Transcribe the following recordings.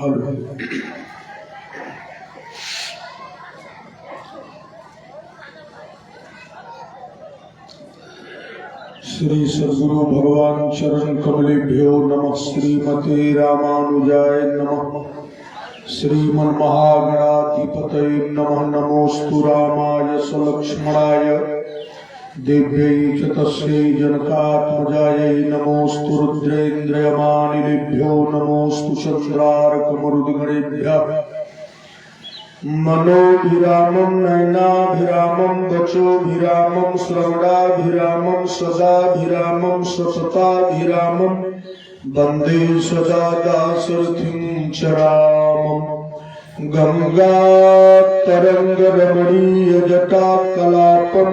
Hello. Shri सद्गुरु भगवान चरण कमलेभ्यो नमः। श्रीमते रामानुजाय नमः। श्रीमन् महागणाधिपतये नमः। नमोस्तु रामाय सलक्ष्मणाय देव्यै च तस्यै जनकात्मजायै। नमोस्तु रुद्रेन्द्रयमानिलेभ्यो। नमोस्तु चन्द्रार्कमरुद्गणेभ्यः। मनोभिरामं नयनाभिरामं वचोभिरामं श्रवणाभिरामं सदाभिरामं सतताभिरामं वन्दे सदा दाशरथिं च रामम्। गंगातरङ्गरमणीयजटाकलापं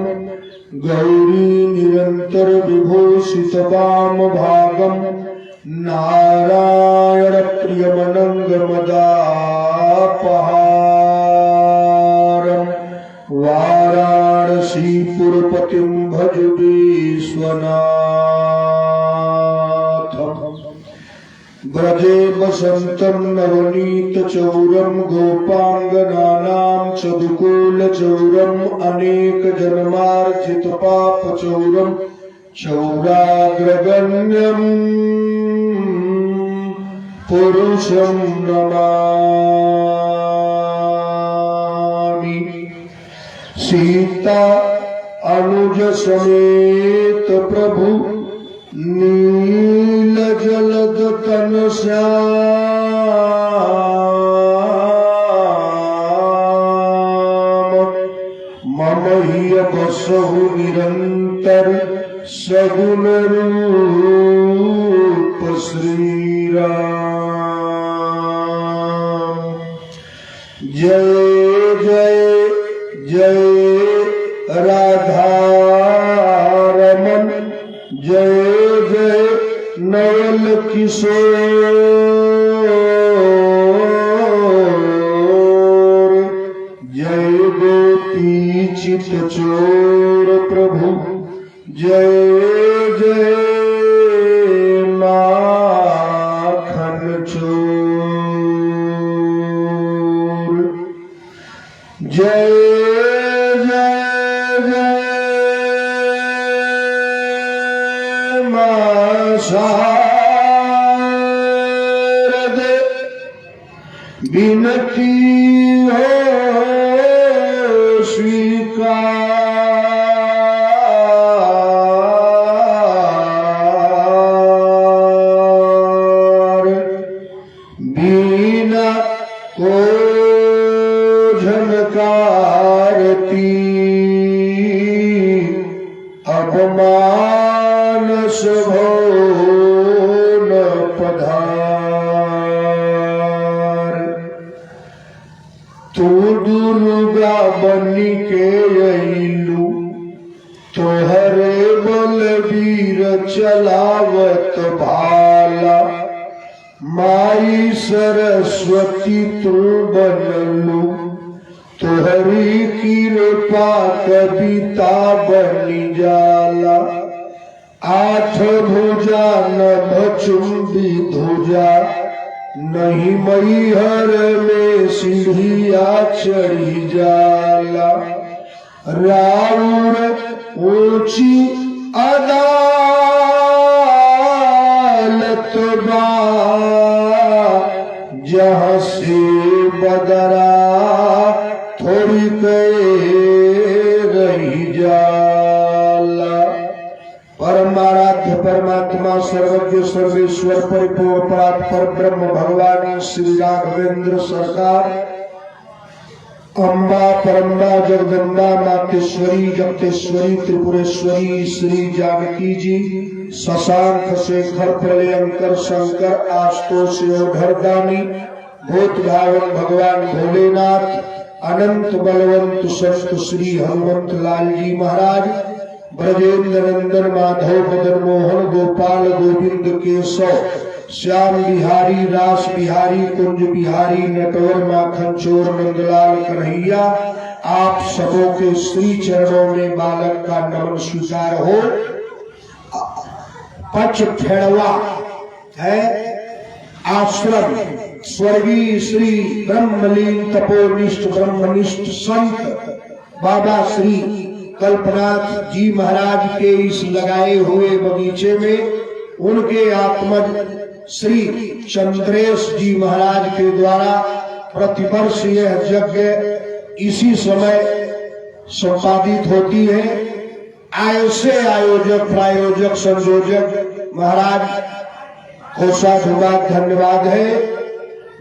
गौरी निरन्तर विभूषितवामभागं नारायण प्रियमनङ्गमदापहारं वाराणसीपुरपतिं भज विश्वनाथम्। ब्रजे वसन्तं नवनीतचौरं गोपाङ्गनानां चदुकूलचौरम् अनेकजन्मार्जितपापचौरं चौराग्रगण्यं पुरुषं नमामि। सीता अनुज समेत प्रभु नील जलद तन श्याम। मम हिय बसहु निरंतर सगुण रूप श्री राम। जय जय जय राधा रमन। जय जय नवल किशोर। जय गोपी चित चोर प्रभु। जय जय माखन चोर। जय शारद बिनती हो स्वीकार। बिना को झनकारती अपमान भो न पधार। तू दुर्गा बनी के अइलू तोहरे बलवीर चलावत भाला। माई सरस्वती तू बनलू तोहरी कृपा कविता बनी जाला। आठ भुजा नभ चुंबी धुजा नहीं मैहर में सीढ़िया चढ़ी जाला। राउर ऊंची अदालत बा जहाँ से बदरा थोड़ी के रही जाला। परमाराध्य परमात्मा सर्वज्ञ सर्वेश्वर परिपूर्ण परात्पर ब्रह्म भगवान श्री राघवेंद्र सरकार अम्बा परम्बा जगदम्बा मातेश्वरी जगतेश्वरी त्रिपुरेश्वरी श्री जानकी जी शशांक शेखर प्रलयंकर शंकर आशुतोष योधरदानी भूत भावन भगवान भोलेनाथ अनंत बलवंत संत श्री हनुमंत लाल जी महाराज ब्रजेंद्र नंदन माधव मदन मोहन गोपाल गोविंद केशव श्याम बिहारी रास बिहारी कुंज बिहारी नटवर माखन चोर नंदलाल कन्हैया आप सबों के श्री चरणों में बालक का नमन स्वीकार हो। पच फेड़वा है आश्रम स्वर्गीय श्री ब्रह्मलीन तपोनिष्ठ ब्रह्मनिष्ठ संत बाबा श्री कल्पनाथ जी महाराज के इस लगाए हुए बगीचे में उनके आत्मज श्री चंद्रेश जी महाराज के द्वारा प्रतिवर्ष यह यज्ञ इसी समय संपादित होती है। ऐसे आयोजक प्रायोजक संयोजक महाराज को साधुवाद धन्यवाद है।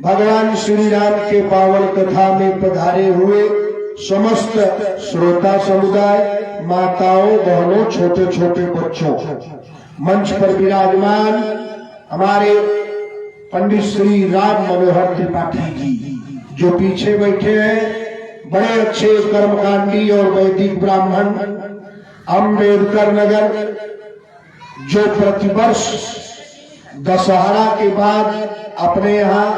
भगवान श्री राम के पावन कथा में पधारे हुए समस्त श्रोता समुदाय, माताओं, बहनों, छोटे छोटे बच्चों, मंच पर विराजमान हमारे पंडित श्री राम मनोहर त्रिपाठी जी जो पीछे बैठे हैं, बड़े अच्छे कर्मकांडी और वैदिक ब्राह्मण, अम्बेडकर नगर, जो प्रतिवर्ष दशहरा के बाद अपने यहाँ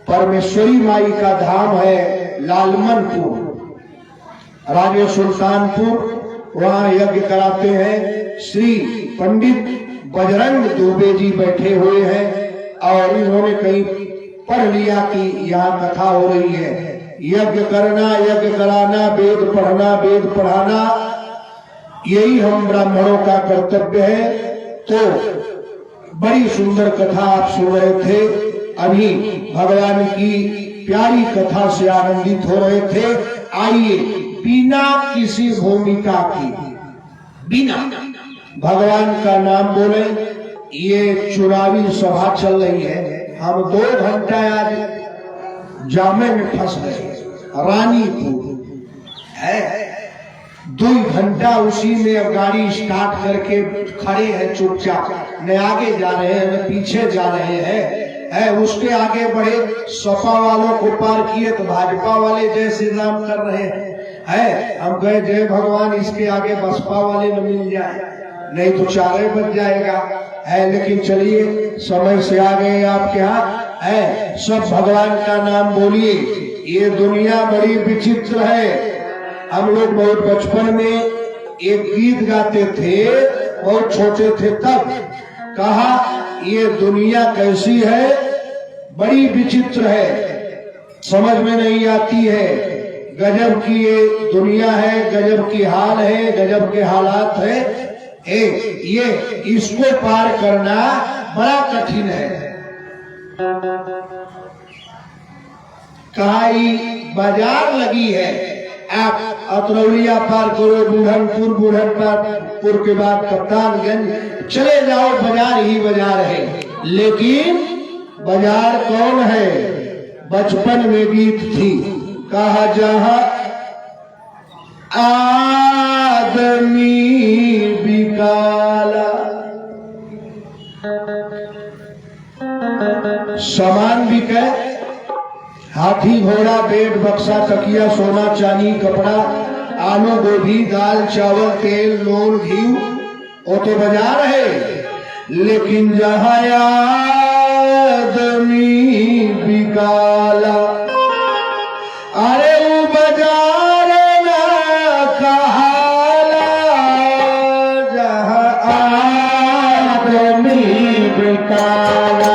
परमेश्वरी माई का धाम है लालमनपुर, राजे सुल्तानपुर, वहाँ यज्ञ कराते हैं। श्री पंडित बजरंग दुबे जी बैठे हुए हैं और इन्होंने कहीं पढ़ लिया कि यहाँ कथा हो रही है। यज्ञ करना, यज्ञ कराना, वेद पढ़ना, वेद पढ़ाना, यही हम ब्राह्मणों का कर्तव्य है। तो बड़ी सुंदर कथा आप सुन रहे थे, अभी भगवान की प्यारी कथा से आनंदित हो रहे थे। आइए, बिना किसी भूमिका की, बिना भगवान का नाम बोले। ये चुनावी सभा चल रही है, हम 2 घंटा आज जामे में फंस गए। रानीपुर है, 2 घंटा उसी में अब गाड़ी स्टार्ट करके खड़े हैं चुपचाप, न आगे जा रहे हैं न पीछे जा रहे हैं। उसके आगे बढ़े, सपा वालों को पार किए तो भाजपा वाले जय श्री राम कर रहे हैं। हम कहे जय भगवान इसके आगे बसपा वाले न मिल जाए, नहीं तो 4 बज जाएगा। लेकिन चलिए, समय से आ गए आपके यहाँ। सब भगवान का नाम बोलिए। ये दुनिया बड़ी विचित्र है। हम लोग बहुत बचपन में एक गीत गाते थे, बहुत छोटे थे तब, कहा ये दुनिया कैसी है, बड़ी विचित्र है, समझ में नहीं आती है। गजब की ये दुनिया है, गजब की हाल है, गजब के हालात है। ये इसको पार करना बड़ा कठिन है। कहाई बाजार लगी है, आप अतरौलिया पार करो, बुढ़नपुर के बाद कप्तानगंज चले जाओ, बाजार ही बाजार है। लेकिन बाजार कौन है? बचपन में गीत थी, कहा जहां आदमी बिकाला, सामान बिके, हाथी घोड़ा बेड बक्सा तकिया सोना चांदी कपड़ा आलू गोभी दाल चावल तेल नून घी, वो तो बाजार है। लेकिन जहां आदमी बिकाला, अरे वो बाजार ना कहाला, जहां आदमी बिकाला।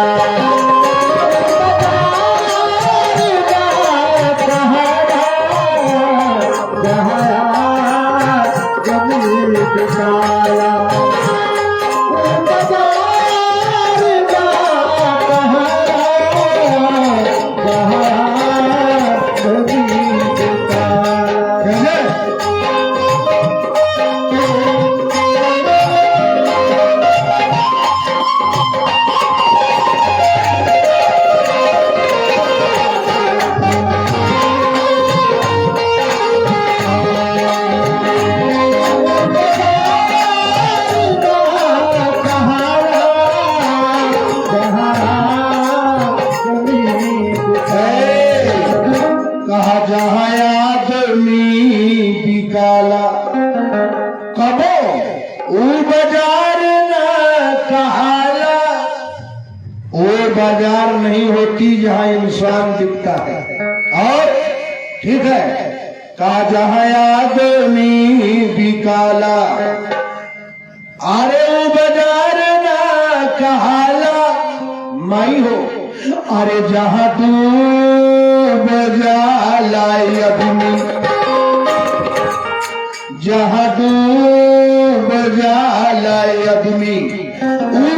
बाजार नहीं होती जहां इंसान दिखता है। और ठीक है, कहा जहां आदमी बिकाला, अरे वो बाजार ना कहाला, माई हो अरे जहां डूब जाला आदमी, जहां डूब जाला आदमी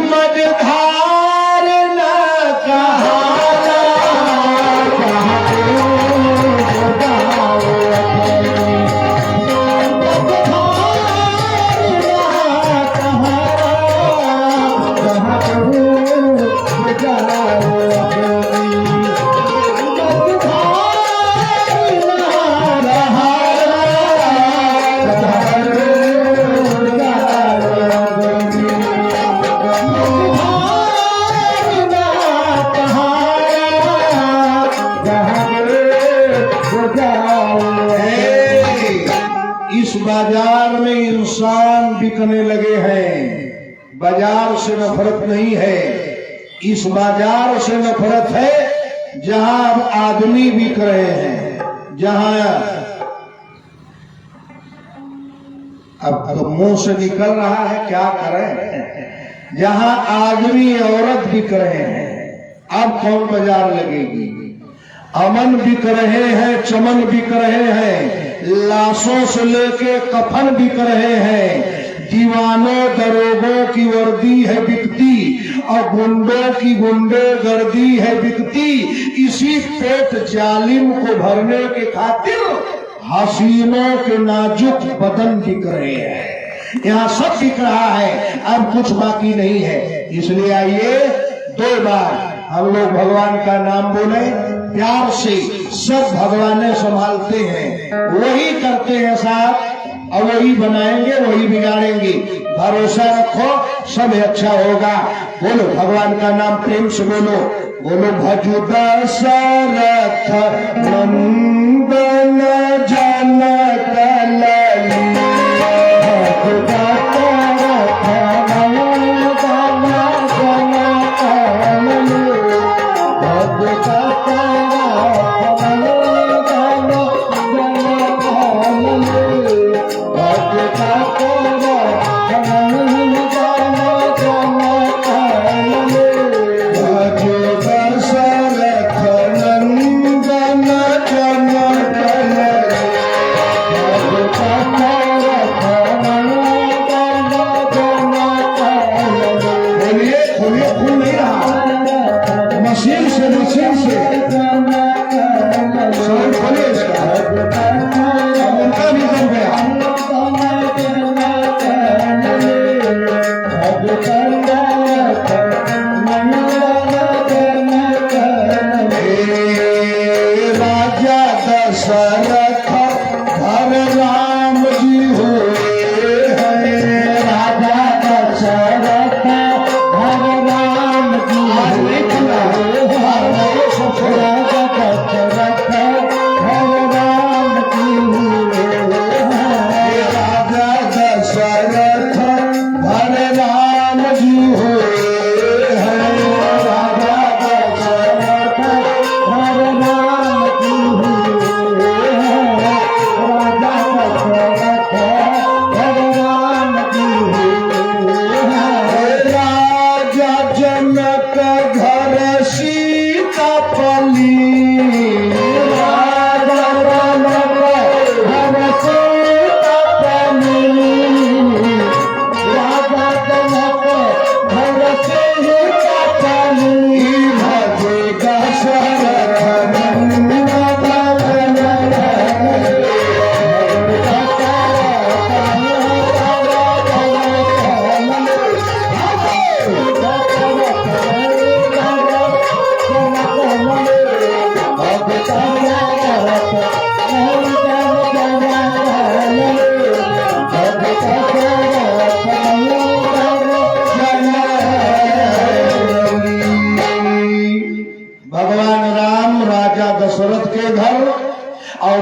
मझधार न कहाला। इस बाजार में इंसान बिकने लगे हैं, बाजार से नफरत नहीं है, इस बाजार से नफरत है जहां अब आदमी बिक रहे हैं, जहां अब तो मुंह से निकल रहा है क्या करें, जहां आदमी औरत बिक रहे हैं, अब कौन बाजार लगेगी। अमन बिक रहे हैं, चमन बिक रहे हैं, लाशों से लेके कफन बिक रहे हैं, दीवानों दरोगों की वर्दी है बिकती और गुंडों की गुंडे गर्दी है बिकती। इसी पेट जालिम को भरने के खातिर हसीनों के नाजुक बदन बिक रहे हैं। यहाँ सब बिक रहा है, अब कुछ बाकी नहीं है। इसलिए आइए 2 बार हम लोग भगवान का नाम बोले, प्यार से सब भगवान संभालते हैं, वही करते हैं साहब, और वही बनाएंगे वही बिगाड़ेंगे। भरोसा रखो सब अच्छा होगा। बोलो भगवान का नाम प्रेम से बोलो, बोलो भजु दशरथ नंदन जनक ललित।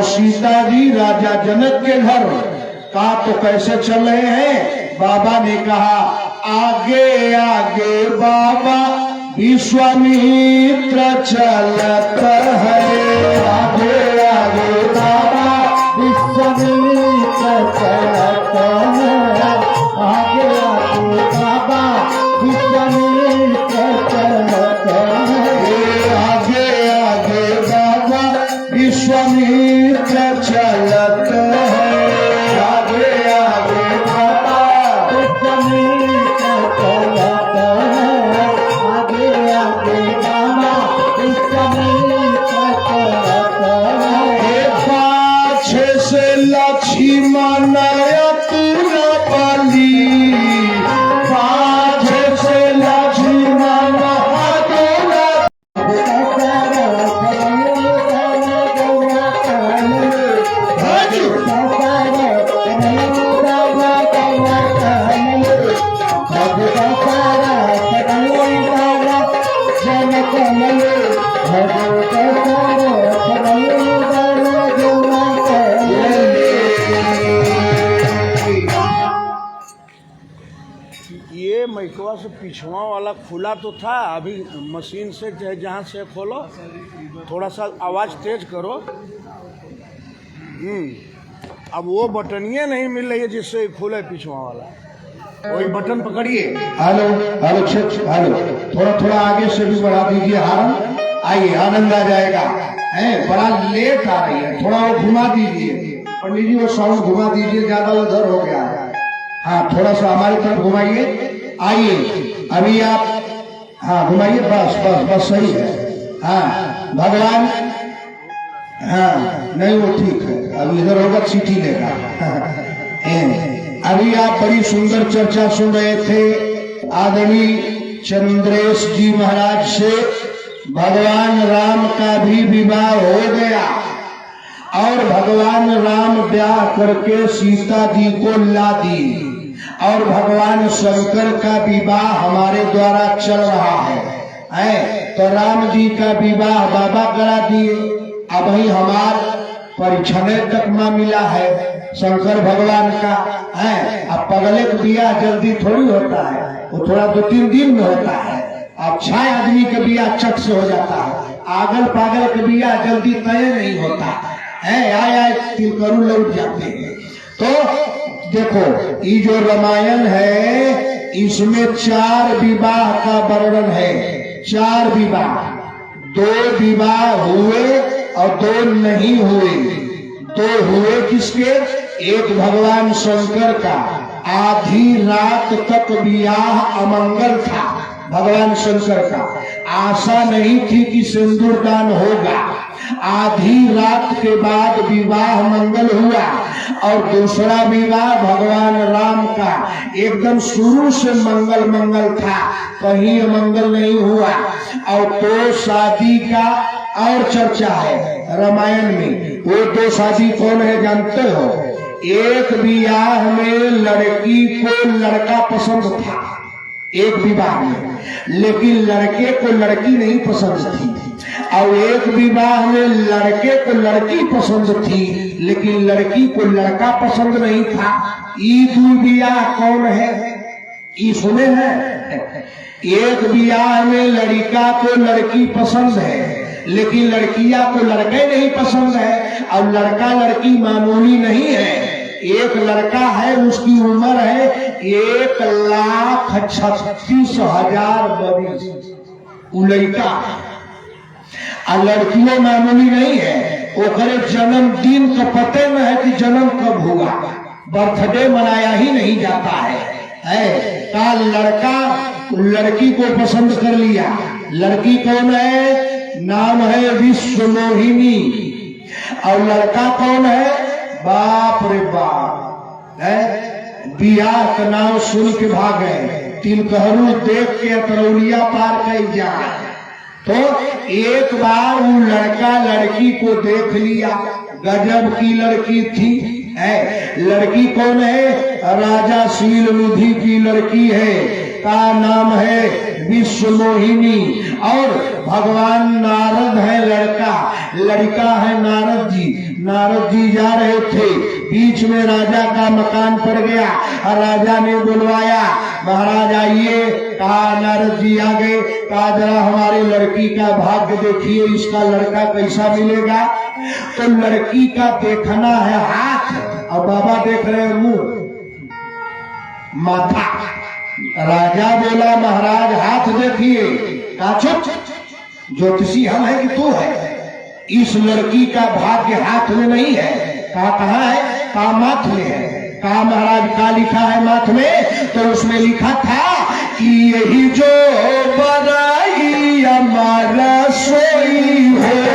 सीता जी राजा जनक के घर का तो कैसे चल रहे हैं। बाबा ने कहा आगे आगे बाबा विश्वामित्र चलत है, आगे आगे बाबा विश्वामित्र चलत है, आगे आगे बाबा विश्वामित्र चलत है। थोड़ा सा पिछवा वाला खुला तो था, अभी मशीन से जहाँ से खोलो थोड़ा सा आवाज़ तेज करो। अब वो बटनिए नहीं मिल रही है जिससे खुले पिछवा वाला, वही बटन पकड़िए। हेलो हेलो हेलो, थोड़ा थोड़ा आगे से भी बढ़ा दीजिए हारन, आइए आनंद आ जाएगा। बड़ा लेट आ रही है, थोड़ा वो घुमा दीजिए पंडित जी, वो साउंड घुमा दीजिए, ज्यादा उधर हो गया है। हाँ थोड़ा सा हमारी तरफ घुमाइए, आइए अभी आप, हाँ घुमाइए, बस बस बस सही है। हाँ भगवान, हाँ नहीं वो ठीक है, अभी इधर होगा सीटी लेगा। अभी आप बड़ी सुंदर चर्चा सुन रहे थे आदरणीय चंद्रेश जी महाराज से। भगवान राम का भी विवाह हो गया और भगवान राम ब्याह करके सीता जी को ला दी और भगवान शंकर का विवाह हमारे द्वारा चल रहा है। तो राम जी का विवाह बाबा करा दिए, अब ही हमार परिछने तक में मिला है शंकर भगवान का है। अब पगले का बियाह जल्दी थोड़ी होता है, वो थोड़ा 2-3 दिन में होता है। अब 6 आदमी का बियाह चट से हो जाता है, आगल पागल का बियाह जल्दी तय नहीं होता है, आए तिलकरू लौट जाते हैं। तो देखो ये जो रामायण है इसमें 4 विवाह का वर्णन है। 4 विवाह, 2 विवाह हुए और 2 नहीं हुए। 2 हुए किसके? एक भगवान शंकर का, आधी रात तक विवाह अमंगल था भगवान शंकर का, आशा नहीं थी कि सिंदूर दान होगा। आधी रात के बाद विवाह मंगल हुआ और दूसरा विवाह भगवान राम का एकदम शुरू से मंगल था, कहीं अमंगल नहीं हुआ। और 2 शादी का और चर्चा है रामायण में। वो 2 शादी कौन है जानते हो? एक विवाह में लड़की को लड़का पसंद था, एक विवाह में, लेकिन लड़के को लड़की नहीं पसंद थी। और एक विवाह में लड़के को लड़की पसंद थी लेकिन लड़की को लड़का पसंद नहीं था। ये 2 विवाह कौन है? ये सुने हैं? एक विवाह में लड़का को लड़की पसंद है लेकिन लड़कियां को लड़के नहीं पसंद है, और लड़का लड़की मामूली नहीं है। एक लड़का है, उसकी उम्र है 1,36,000 वर्ष, वो लड़का, और लड़कियों मामूली नहीं है। ओकरे जन्मदिन का पते में है कि जन्म कब हुआ, बर्थडे मनाया ही नहीं जाता है। का लड़का लड़की को पसंद कर लिया। लड़की कौन है? नाम है विश्व मोहिनी, और लड़का कौन है? बाप रे बाप है। बियाह का नाम सुन के भाग गए, तिलकहरू देख के तरौलिया पार कर जाए। तो एक बार वो लड़का लड़की को देख लिया, गजब की लड़की थी है। लड़की कौन है? राजा शील निधि की लड़की है, का नाम है विश्व मोहिनी। और भगवान नारद है लड़का, लड़का है नारद जी। नारद जी जा रहे थे, बीच में राजा का मकान पड़ गया और राजा ने बुलवाया, महाराज आइए। कहा नारद जी आ गए, कहा जरा हमारी लड़की का भाग्य देखिए, इसका लड़का कैसा मिलेगा। तो लड़की का देखना है हाथ और बाबा देख रहे हैं मुंह माथा। राजा बोला महाराज हाथ देखिए। कहा चुप, ज्योतिषी हम है कि तू है? इस लड़की का भाग्य हाथ में नहीं है। कहा कहाँ है? कहा माथ में है। कहा महाराज का लिखा है माथ में? तो उसमें लिखा था कि यही जो बराई हमारा सोई है,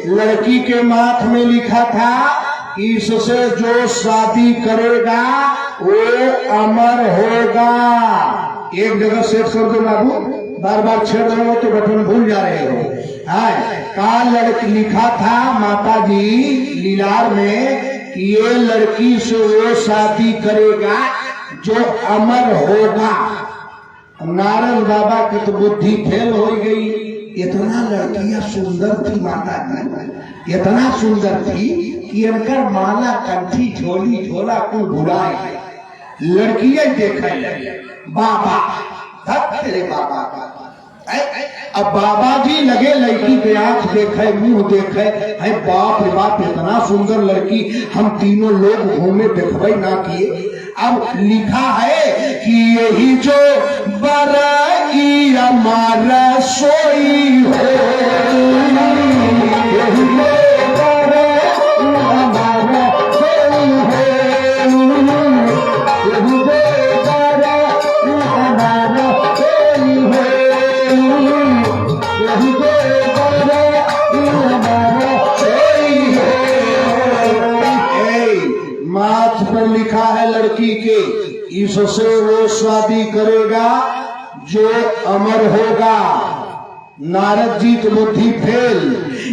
लड़की के माथ में लिखा था इससे जो शादी करेगा वो अमर होगा। एक जगह सेट कर दो बाबू, बार बार छेड़ रहे हो तो बटन भूल जा रहे हो। कहा लड़की लिखा था माता जी लीलार में कि ये लड़की से वो शादी करेगा जो अमर होगा। नारद बाबा की तो बुद्धि फेल हो गई। इतना लड़कियां सुंदर थी माता जी, इतना सुंदर थी कि इनका माला कंठी झोली झोला को भुलाए। लड़कियां देखे बाबा तेरे बाबा का। अब बाबा जी लगे लड़की के आंख देखे मुंह देखे, है बाप रे बाप इतना सुंदर लड़की हम तीनों लोग घूमे देखबे ना किए। अब लिखा है कि यही जो बराई हमारा सोई हो, यही जो बराई हमारा सोई हो, यही जो बराई हमारा सोई हो, यही जो बराई हमारा सोई हो। माथ पर लिखा है लड़की के, इससे वो शादी करेगा जो अमर होगा। नारद जी की बुद्धि फेल,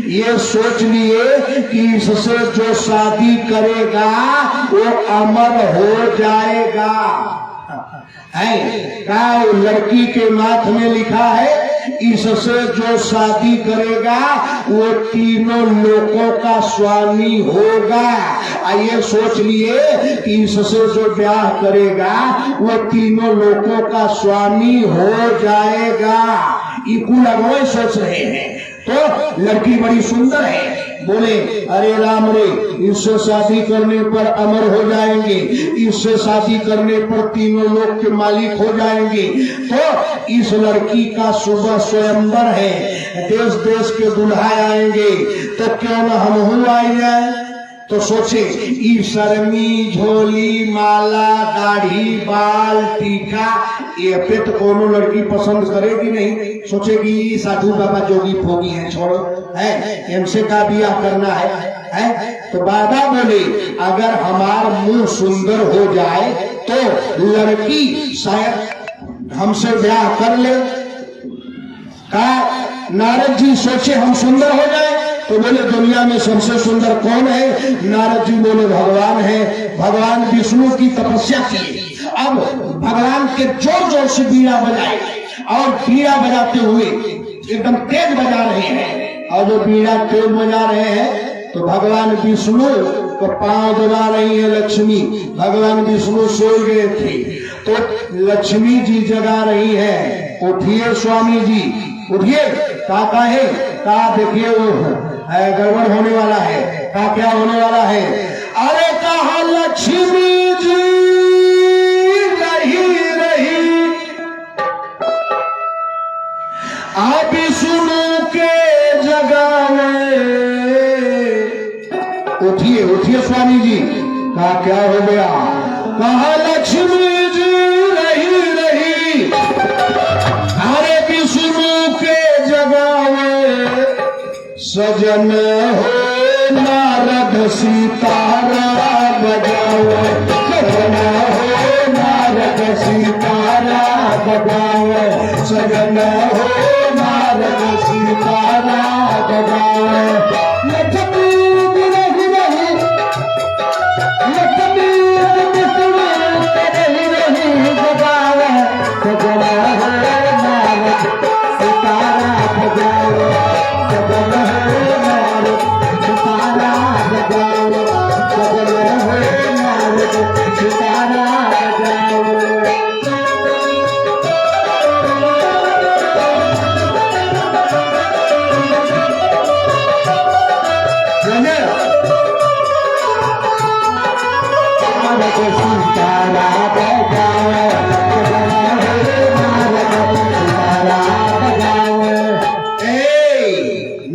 ये सोच लिए कि इससे जो शादी करेगा वो अमर हो जाएगा। है क्या लड़की के माथ में लिखा है इससे जो शादी करेगा वो तीनों लोगों का स्वामी होगा। आइए सोच लिए कि इससे जो ब्याह करेगा वो तीनों लोगों का स्वामी हो जाएगा। इकू लगवाए सोच रहे हैं। तो लड़की बड़ी सुंदर है, बोले अरे राम रे, इससे शादी करने पर अमर हो जाएंगे, इससे शादी करने पर तीनों लोग के मालिक हो जाएंगे। तो इस लड़की का सुबह स्वयंवर है, देश देश के दुल्हा आएंगे, तो क्यों न हम हो आई जाए। तो सोचे ई शर्मी झोली माला दाढ़ी बाल टीका ये पे तो कोनो लड़की पसंद करेगी नहीं। सोचेगी साधु बाबा जोगी भोगी है, छोड़ो है इनसे का बियाह करना है। तो बाबा बोले अगर हमार मुंह सुंदर हो जाए तो लड़की शायद हमसे ब्याह कर ले। का नारद जी सोचे हम सुंदर हो जाए, तो बोले दुनिया में सबसे सुंदर कौन है। नारद जी बोले भगवान है। भगवान विष्णु की तपस्या की। अब भगवान के जोर जोर से बीड़ा बजाए और बीड़ा बजाते हुए एकदम तेज बजा रहे हैं। और जो बीड़ा तेज बजा रहे हैं तो भगवान विष्णु को पांव दबा रही है लक्ष्मी। भगवान विष्णु सो गए थे तो लक्ष्मी जी जगा रही है, उठिए स्वामी जी उठिए। का है का देखिए वो गड़बड़ होने वाला है। का क्या होने वाला है। अरे कहा लक्ष्मी जी रही रही आप विष्णु के जगह में। उठिए उठिए स्वामी जी। का क्या हो गया। कहा लक्ष्मी जी रही रही अरे विष्णु के जगह में सजन हो नारद सीतारा बजाओ। सजन हो नारद सीतारा बजाओ। सजन हो नारद सीतारा बजाओ। लक्ष्मी रही रही लक्ष्मी विष्णु रही रही बजाओ। सजन हो नारद सीतारा बजाओ। सजन हो नारद सीतारा बजाओ। सजन हो नारद सीतारा बजाओ।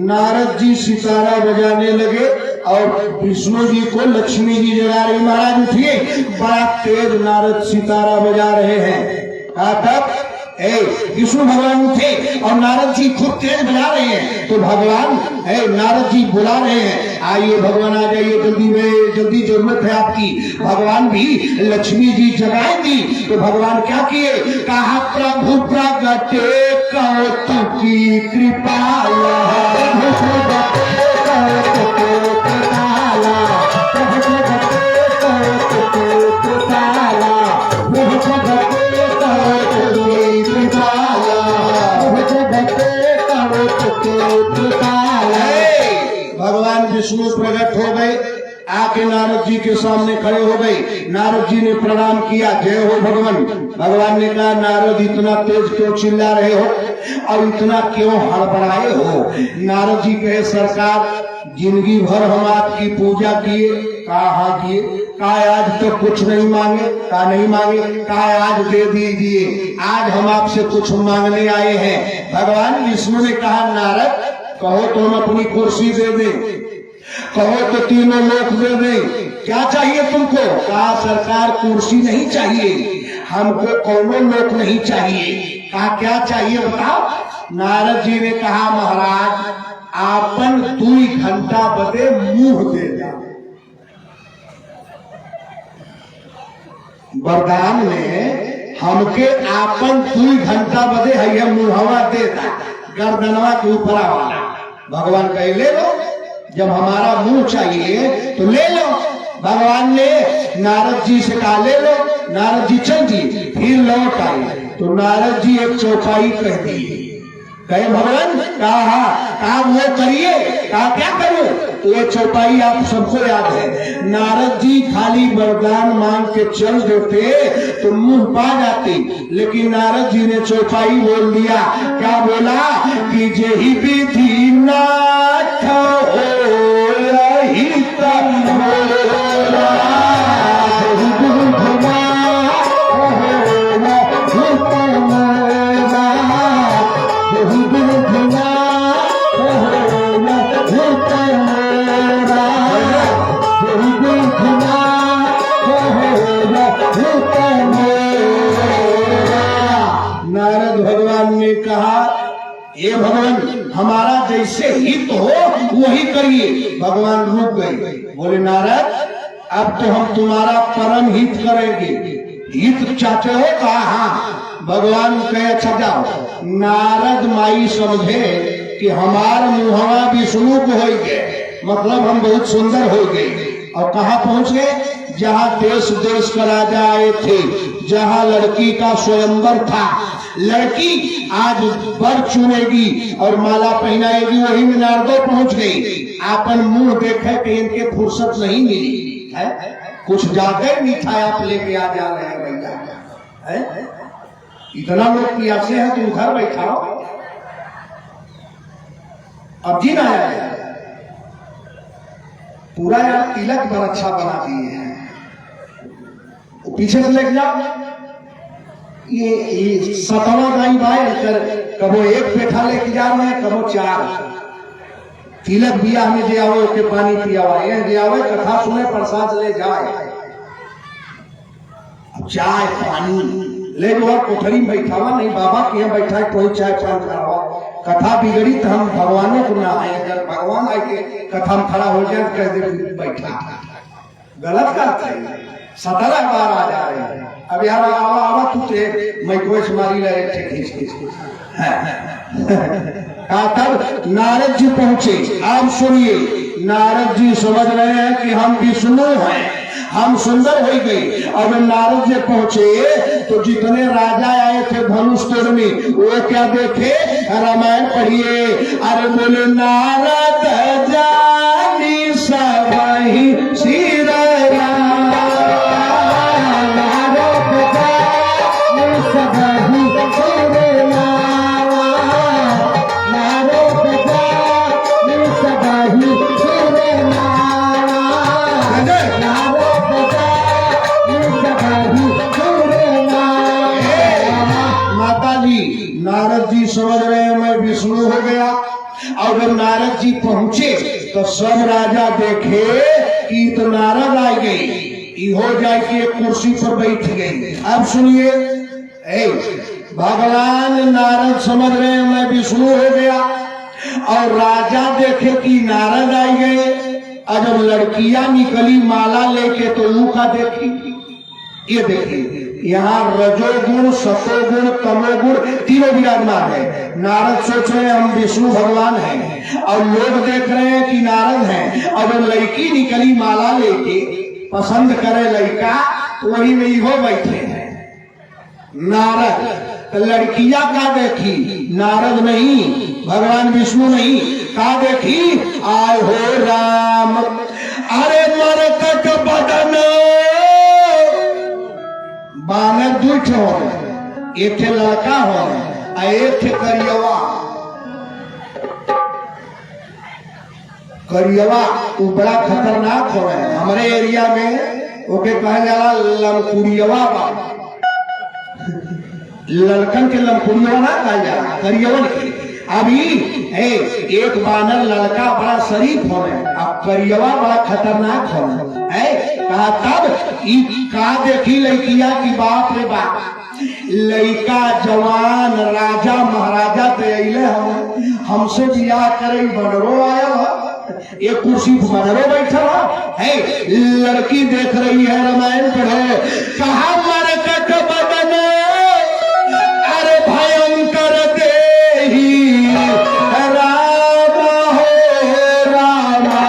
नारद जी सितारा बजाने लगे और विष्णु जी को लक्ष्मी जी जगा रही। महाराज उठिए। बड़ा तेज नारद सितारा बजा रहे हैं। तब विष्णु भगवान उठे और नारद जी खूब तेज बजा रहे हैं। तो भगवान नारद जी बुला रहे हैं आइए भगवान आ जाइए जल्दी में, जल्दी जरूरत है आपकी। भगवान भी लक्ष्मी जी जगाएंगी तो भगवान क्या किए, कहा प्रभु प्रगटे कौतुकी कृपाला, भगवान विष्णु प्रकट हो गए, आके नारद जी के सामने खड़े हो गए। नारद जी ने प्रणाम किया, जय हो भगवान। भगवान ने कहा, नारद इतना तेज क्यों चिल्ला रहे हो और इतना क्यों हड़बड़ाए हो? नारद जी कहे, सरकार जिंदगी भर हम आपकी पूजा किए। कहा हाँ किए। कहा आज तो कुछ नहीं मांगे। कहा नहीं मांगे। कहा आज दे दीजिए, आज हम आपसे कुछ मांगने आए हैं। भगवान विष्णु ने कहा, नारद कहो तो हम अपनी कुर्सी दे दें, कहो तो तीनों लोक दे दें, क्या चाहिए तुमको? कहा सरकार कुर्सी नहीं चाहिए, हमको कौनो लोक नहीं चाहिए। कहा क्या चाहिए बताओ? नारद जी ने कहा, महाराज आपन 2 घंटा बदे मुंह दे दा। वरदान में हमके आपन 2 घंटा बदे है मुंहवा दे दा, गर्दनवा के ऊपर वाला। भगवान कहे ले लो, जब हमारा मुंह चाहिए तो ले लो। भगवान ने नारद जी से कहा ले लो। नारद जी चल दिए, फिर लौट आए तो नारद जी एक चौपाई कह दी। कहे भगवान, कहा वो करिए। कहा क्या करूं? तो ये चौपाई आप सबको याद है। नारद जी खाली वरदान मांग के चल देते तो मुंह पा जाते, लेकिन नारद जी ने चौपाई बोल दिया। क्या बोला कि जेहि विधि नाथ हो यही नारद भगवान ने कहा, ये भगवान हमारा जैसे हित हो वही करिए। भगवान रुक गए, बोले नारद अब तो हम तुम्हारा परम हित करेंगे। हित चाहते हो? कहा हाँ। भगवान कहे अच्छा जाओ। नारद माई समझे कि हमार मुहवा विष्णु को हो गए, मतलब हम बहुत सुंदर हो गए। और कहाँ पहुंच गए? जहाँ देश देश का राजा आए थे, जहाँ लड़की का स्वयंवर था। लड़की आज वर चुनेगी और माला पहनाएगी, वही में नारदो पहुंच गई। आपन मुंह देखे कि इनके फुर्सत नहीं मिली है, कुछ ज्यादा मीठा आप लेके आ जा रहे हैं भैया है? इतना लोग प्यासे हैं, तुम घर बैठा हो। अब जी ना आया पूरा यार तिलक बड़ा अच्छा बना दिए हैं, पीछे से लेके जाओ। ये 7वां गाई बाय कर, कबो एक पेठा लेके जा रहे हैं, कबो 4। तिलक बियाह में जे आओ के पानी पियावा, ये जे आओ कथा सुने प्रसाद ले जाए, चाय पानी ले जो कोठरी में बैठावा नहीं, बाबा के यहाँ बैठा कोई चाय पान करावा। कथा बिगड़ी तो हम भगवानों को ना आए, अगर भगवान आए के कथा में खड़ा हो जाए कह दे बैठा, गलत करता है। 17 बार आ जा रहे हैं। अब यार आवा तू मैं कोई मारी ला तब नारद जी पहुंचे। आप सुनिए, नारद जी समझ रहे हैं कि हम विष्णु हैं, हम सुंदर हो गए। और नारद जी पहुंचे तो जितने राजा आए थे धनुष तोड़ में, वो क्या देखे? रामायण पढ़िए। अरे बोले नारद जानी सब ही श्री राम, नारद जी समझ रहे हैं मैं विष्णु हो गया। और जब नारद जी पहुंचे तो सब राजा देखे कि तो नारद आ गई, हो जाए कि एक कुर्सी पर बैठ गई। अब सुनिए, भगवान नारद समझ रहे हैं मैं विष्णु हो गया, और राजा देखे कि नारद आ गए और जब लड़कियां निकली माला लेके तो ऊ का देखी, ये देखिए यहाँ रजोगुण, सतोगुण, तमोगुण तीनों विराजमान है। नारद सोच रहे हैं हम विष्णु भगवान हैं और लोग देख रहे हैं कि नारद हैं। और जब लड़की निकली माला लेके पसंद करे लड़का तो वही में ही हो बैठे हैं नारद। तो लड़कियां का देखी, नारद नहीं, भगवान विष्णु नहीं, का देखी आय हो राम, अरे मरकट बदन बानर दुठ हो, एक लड़का हो, एक करियवा। करियवा वो बड़ा खतरनाक हो है हमारे एरिया में, ओके कहा जाला लमकुड़ियवा। लड़कन के लमकुड़ियवा ना कहा जाला, करियवा नहीं। अभी एक बानर लड़का बड़ा शरीफ हो, अब करियवा बड़ा खतरनाक हो है। कहा तब का देखी लड़किया की बाप रे बाप, लड़का जवान राजा महाराजा पे अले हमसे बियाह करे बनरो आया, एक कुर्सी बनरो बैठा है। लड़की देख रही है, रामायण पढ़े, कहा मरकट बदन अरे भयंकर देही राम हो रामा।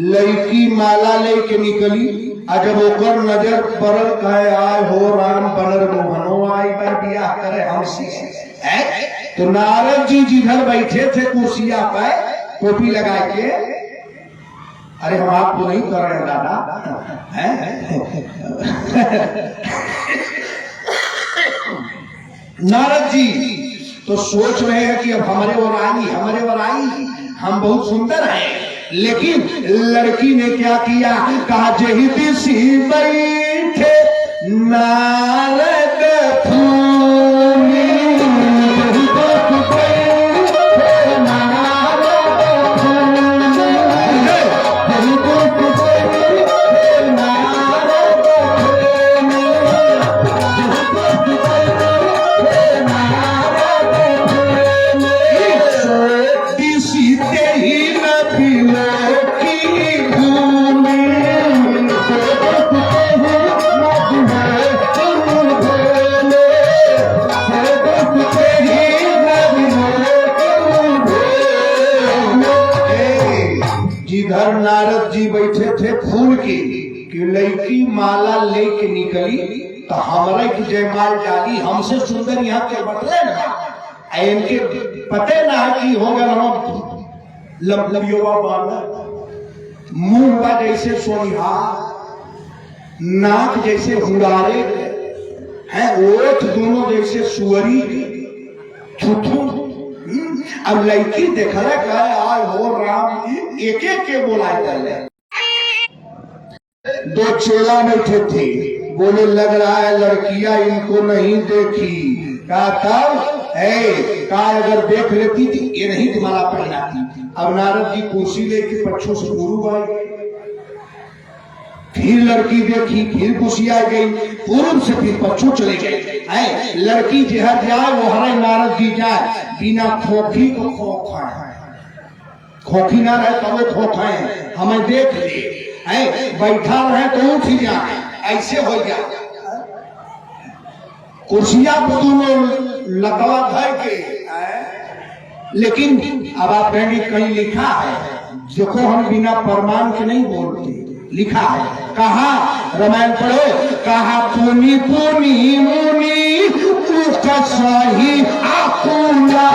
लड़की माला लेके निकली, जब ओकर नजर पड़ल कहे आय हो राम बनर मोहनो आई पर बियाह करे हमसे। तो नारद जी जिधर बैठे थे कुर्सिया पे टोपी लगा के, अरे हम आपको नहीं कर रहे दादा नारद जी तो सोच रहे हैं कि अब हमारे और आई हम बहुत सुंदर हैं। लेकिन लड़की ने क्या किया, कहा जही दिशी बैठे नारद फूली, जिधर नारद जी बैठे थे फूल की कि लड़की माला लेके निकली तो हमारे की जयमाल डाली, हमसे सुंदर यहाँ के बतले ना इनके पते ना कि होगा लबलबियोवा बानर, मुंह का जैसे सोनिहा, नाक जैसे हुड़ारे हैं, ओठ दोनों जैसे सुअरी थुथु। अब लड़की देखला का आय हो राम, एक एक के बोला चले। दो चेला बैठे थे, बोले लग रहा है लड़कियां इनको नहीं देखी। कहा तब का अगर देख लेती थी ये नहीं तुम्हारा पहनाती। अब नारद जी कुर्सी लेके पक्षों से पूर्व आए, फिर लड़की देखी, फिर कुर्सी आ गई, पूर्व से फिर पक्षों चले गए। लड़की जहर जाए वो हरे नारद जी जाए, बिना खोखी को खोखाए, खोखी ना रहे तब वो खोखाए, हमें देख ले बैठा रहे तो उठ जाए, ऐसे हो जाए। कुर्सियां दोनों लकवा धर के, लेकिन अब आप कहेंगे कहीं लिखा है देखो हम बिना प्रमाण के नहीं बोलते, लिखा है। कहा रामायण पढ़ो, कहा पुनी पुनी मुनि कसही आकुला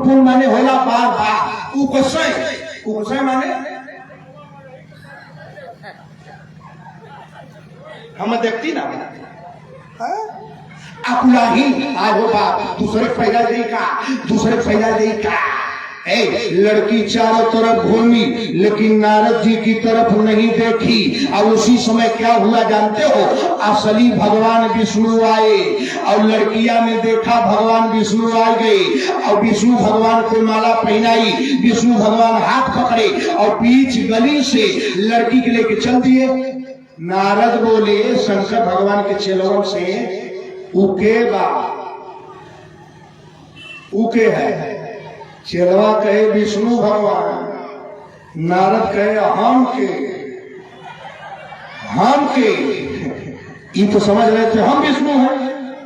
पुन माने होला बार बार, उकसय माने हम देखती ना अकुला ही आगो बाप दूसरे पैदा दे का, दूसरे पैदा दे का। लड़की चारों तरफ घूमी लेकिन नारद जी की तरफ नहीं देखी। और उसी समय क्या हुआ जानते हो, असली भगवान विष्णु आए और लड़कियां ने देखा भगवान विष्णु आ गए और विष्णु भगवान को माला पहनाई। विष्णु भगवान हाथ पकड़े और बीच गली से लड़की के लेके चल दिए। नारद बोले शंकर भगवान के चेलों से, उके बा उके है। चेलवा कहे विष्णु भगवान, नारद कहे हम के ये तो समझ रहे थे हम विष्णु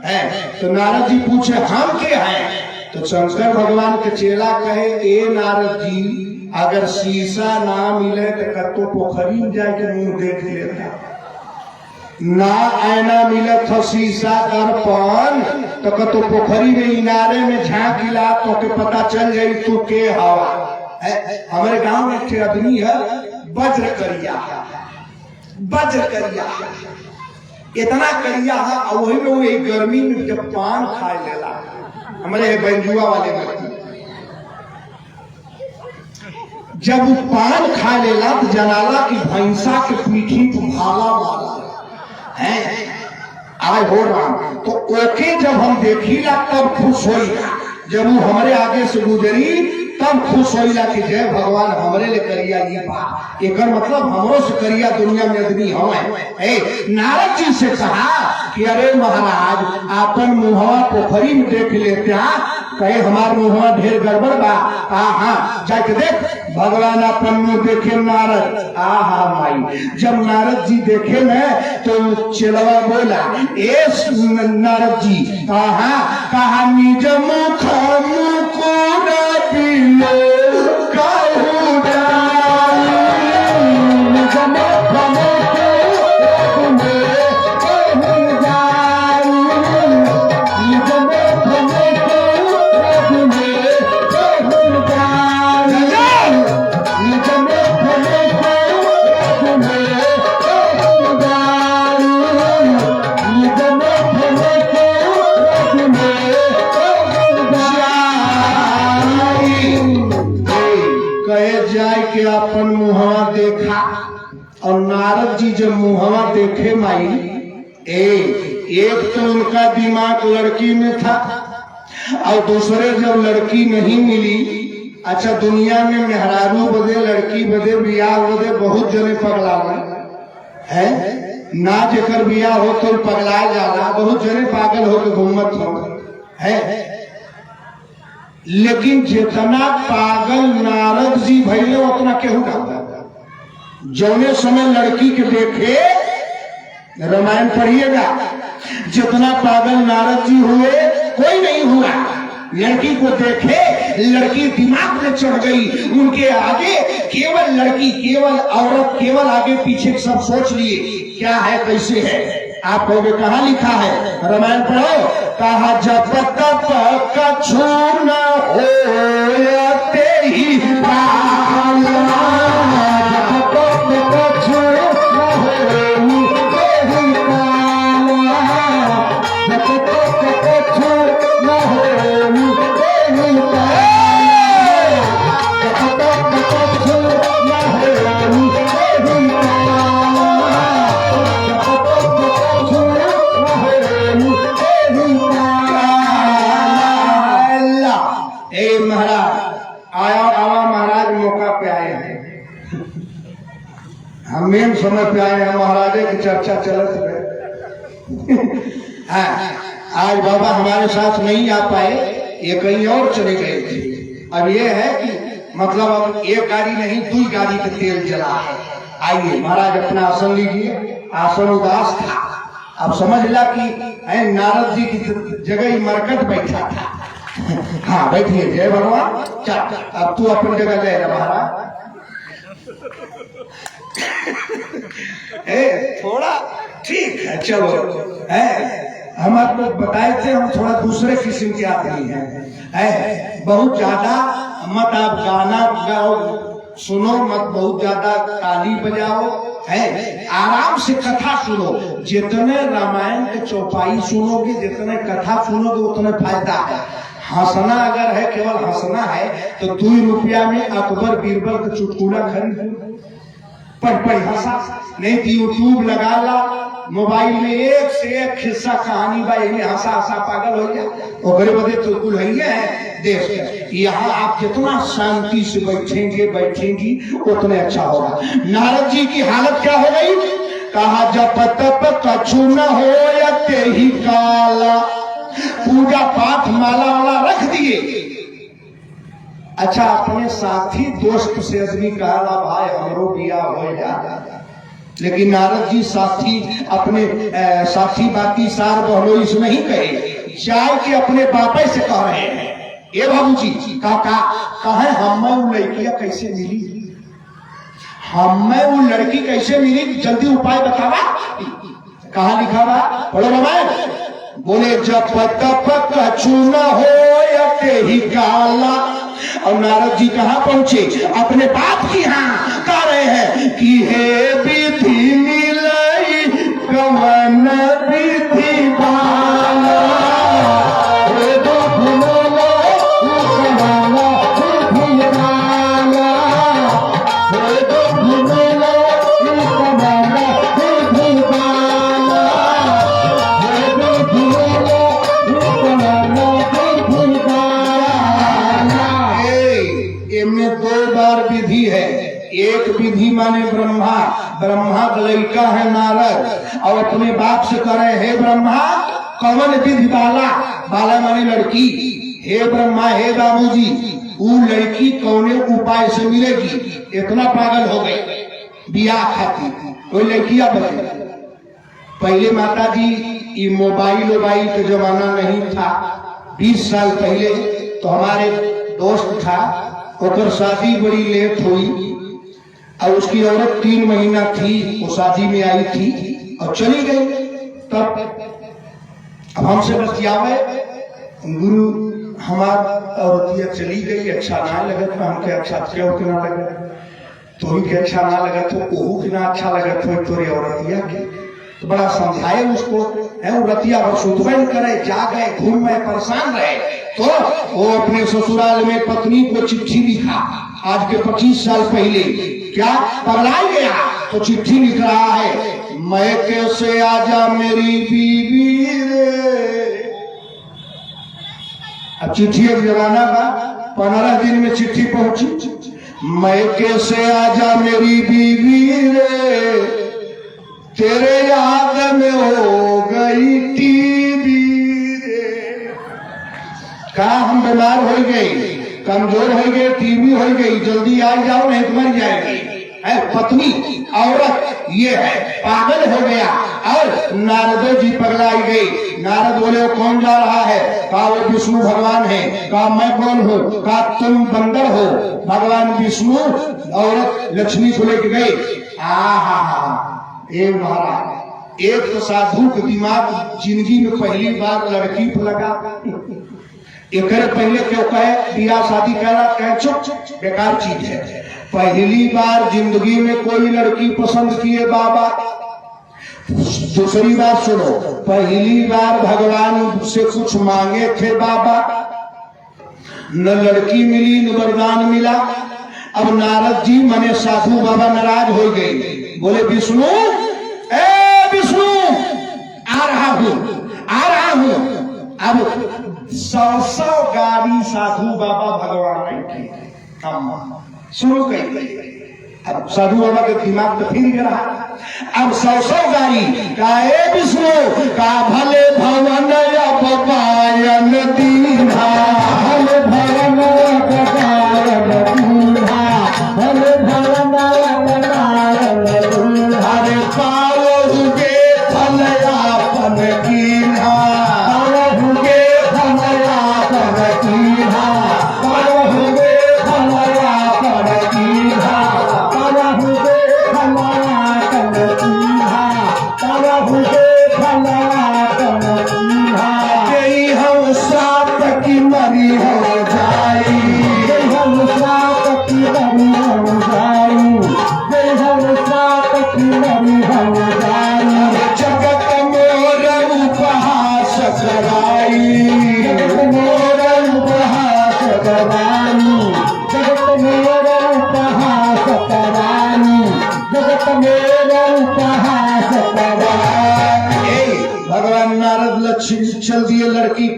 हैं। तो नारद जी पूछे हम के हैं? तो शंकर भगवान के चेला कहे ए नारद जी, अगर शीशा ना मिले तो कतो पोखरी में जाके मुंह देख लेता, ना आईना मिले था शीशा दर्पण तो कतो पोखरी में इनारे में झांकिला तो के पता चल जाये तू के हवा। हमारे गांव में एक आदमी है वज्र करिया, इतना करिया है और वही में वही गर्मी में जब पान खा लेला, हमारे बंजुआ वाले व्यक्ति जब वो पान खा लेला तो जनाला की भैंसा के पीठी को भाला मारा है आय हो राम। तो ओके जब हम देखीला तब खुश होइला, जब वो हमारे आगे से गुजरी तब खुश होइला कि जय भगवान हमरे ले करिया ये बात। एक मतलब हमरो से करिया दुनिया में आदमी हमें। नारद जी से कहा कि अरे महाराज आपन मुहवा पोखरी में देख लेते, कहे हमार मुहवा ढेर गड़बड़ बा। हाँ जाके देख, भगवान अपन मुंह देखे नारद। हाँ माई, जब नारद जी देखे न तो चेलवा बोला ए नारद जी, कहा निज मुख मुकुरा बिलो कहूरा अपन मुहवा देखा। और नारद जी जब मुहवा देखे माई, एक तो उनका दिमाग लड़की में था और दूसरे जब लड़की नहीं मिली। अच्छा दुनिया में मेहरारू बदे लड़की बदे बियाह बदे बहुत जने पगला है ना, जेकर बियाह हो तो पगला जाला, बहुत जने पागल होकर घूमत हो है। लेकिन जितना पागल नारद जी भैले उतना केहू ना। जौने समय लड़की के देखे, रामायण पढ़िएगा, जितना पागल नारद जी हुए कोई नहीं हुआ। लड़की को देखे, लड़की दिमाग में चढ़ गई, उनके आगे केवल लड़की, केवल औरत, केवल आगे पीछे सब सोच लिए क्या है कैसे है। आप कहोगे कहाँ लिखा है, रामायण पढ़ो। कहा जब तक कछु न होते ही पाला, आया आवा महाराज मौका पे आए हैं, हम मेन समय पे आए हैं, महाराजे की चर्चा चलत है। आज बाबा हमारे साथ नहीं आ पाए, ये कहीं और चले गए थे। अब ये है कि मतलब अब एक गाड़ी नहीं 2 गाड़ी का तेल जला है। आइए महाराज अपना आसन लीजिए, आसन उदास था, अब समझ ला कि नारद जी की जगह ही मरकट बैठा था। हाँ बैठिए, जय भगवान। चल अब तू अपनी जगह ले जा महाराज। थोड़ा ठीक है, चलो हम आपको बताए थे हम थोड़ा दूसरे किस्म के आदमी हैं। बहुत ज्यादा मत आप गाना गाओ, सुनो मत, बहुत ज्यादा ताली बजाओ, है आराम से कथा सुनो। जितने रामायण के चौपाई सुनोगे, जितने कथा सुनोगे, उतने फायदा है। हंसना अगर है, केवल हंसना है तो 2 रुपया में अकबर बीरबल का चुटकुला खरीद पढ़ हंसा, नहीं तो यूट्यूब लगा ला, मोबाइल में एक से एक खिस्सा कहानी बा, हंसा हंसा पागल हो गया। ओकरे बदे तो कुल है देश के। यहाँ आप जितना शांति से बैठेंगी उतने अच्छा होगा। नारद जी की हालत क्या हो गई? कहा जब तप कछु न हो या ते ही काला, पूजा पाठ माला वाला रख दिए। अच्छा अपने साथी दोस्त से आदमी कहा भाई हमरो बिया हो जा, लेकिन नारद जी साथी अपने साथी बाकी सार बहनोई से नहीं कहे, जाए कि अपने बापे से कह रहे हैं, ये बाबूजी काका कहे हमें वो लड़कियां कैसे मिली, हमें वो लड़की कैसे मिली, जल्दी उपाय बतावा। कहा लिखा बा, पढ़ो रामायण। बोले जब तप कछु न हो या ते ही काला। और नारद जी कहाँ पहुंचे? अपने बाप की यहाँ कह रहे हैं कि हे विधि मिलाई कवन विधि बाला, हे दो भुलो कवाला विधि बाला, हे दो भुलो कवाला विधि बाला, हे दो भुलो कवाला विधि बाला। इनमें 2 बार विधि है। एक विधि माने ब्रह्मा, ब्रह्मा का लड़का है नारद, और अपने बाप से करे हे ब्रह्मा कवन विधि बाला, बाला माने लड़की, हे ब्रह्मा हे बाबूजी वो लड़की कौने उपाय से मिलेगी? इतना पागल हो गए बियाह खाती, कोई लड़कियां बने। पहले माता जी ये मोबाइल का जमाना नहीं था, 20 साल पहले तो हमारे दोस्त था, ओकर शादी बड़ी लेट हुई, और उसकी औरत 3 महीना थी, वो शादी में आई थी और चली गई। तब अब हमसे बतियावे, गुरु हमार औरतिया चली गई, अच्छा ना लगा तो हमके अच्छा क्यों के ना लगा, तो के अच्छा ना लगा तो ओहू के ना अच्छा लगा तो तोरी औरतिया के। तो बड़ा समझाए उसको, है वो रतिया भर सुतबन करे, जागे घूम में परेशान रहे। तो वो अपने ससुराल में पत्नी को चिट्ठी लिखा, आज के 25 साल पहले, क्या पगला गया तो चिट्ठी लिख रहा है, मैं कैसे आजा मेरी बीवी रे। अब चिट्ठी एक जमाना का 15 दिन में चिट्ठी पहुंची, मैं कैसे आजा मेरी बीवी रे, तेरे याद में हो गई टीवी रे। कहा हम बीमार हो गए, कमजोर हो गए, टीवी हो गई, जल्दी आ जाओ नहीं तो मर जाएगी। है पत्नी औरत ये है, पागल हो गया। और नारद जी पगलाई गई। नारद बोले कौन जा रहा है? कहा वो विष्णु भगवान है। कहा मैं कौन हूँ? कहा तुम बंदर हो। भगवान विष्णु औरत लक्ष्मी को लेके गए। ए महाराज, एक तो साधु के दिमाग जिंदगी में पहली बार लड़की पर लगा। एक पहले क्यों कहे बियाह शादी कह चुप, बेकार चीज है। पहली बार जिंदगी में कोई लड़की पसंद किए बाबा। दूसरी बात सुनो, पहली बार भगवान से कुछ मांगे थे बाबा, न लड़की मिली न वरदान मिला। अब नारद जी मने साधु बाबा नाराज हो गए, बोले विष्णु, ए विष्णु आ रहा हूं। अब 100 गाड़ी साधु बाबा भगवान की, शुरू कर। अब साधु बाबा के दिमाग तो फिर गया। अब सौ गाड़ी गाए विष्णु का भले भवन पायन दीना, भले भवन पायन दीना, भले भवन पायन दीना, हरे पाओगे फलयापन कीन्हा, पाओगे फलयापन कीन्हा, पाओगे फलयापन कीन्हा, पाओगे फलयापन कीन्हा, पाओगे फलयापन कीन्हा, यही हम साप की मरी हो जाई, यही हम साप की मरी हो जाई, यही हम साप की मरी हो जाई, जगत मोर उपहास कराई, जगत मोर उपहास कराई, जगत मोर उपहास कराई, जगत मोर उपहास कराई। भगवान नारद लक्ष्मी चल दिए लड़की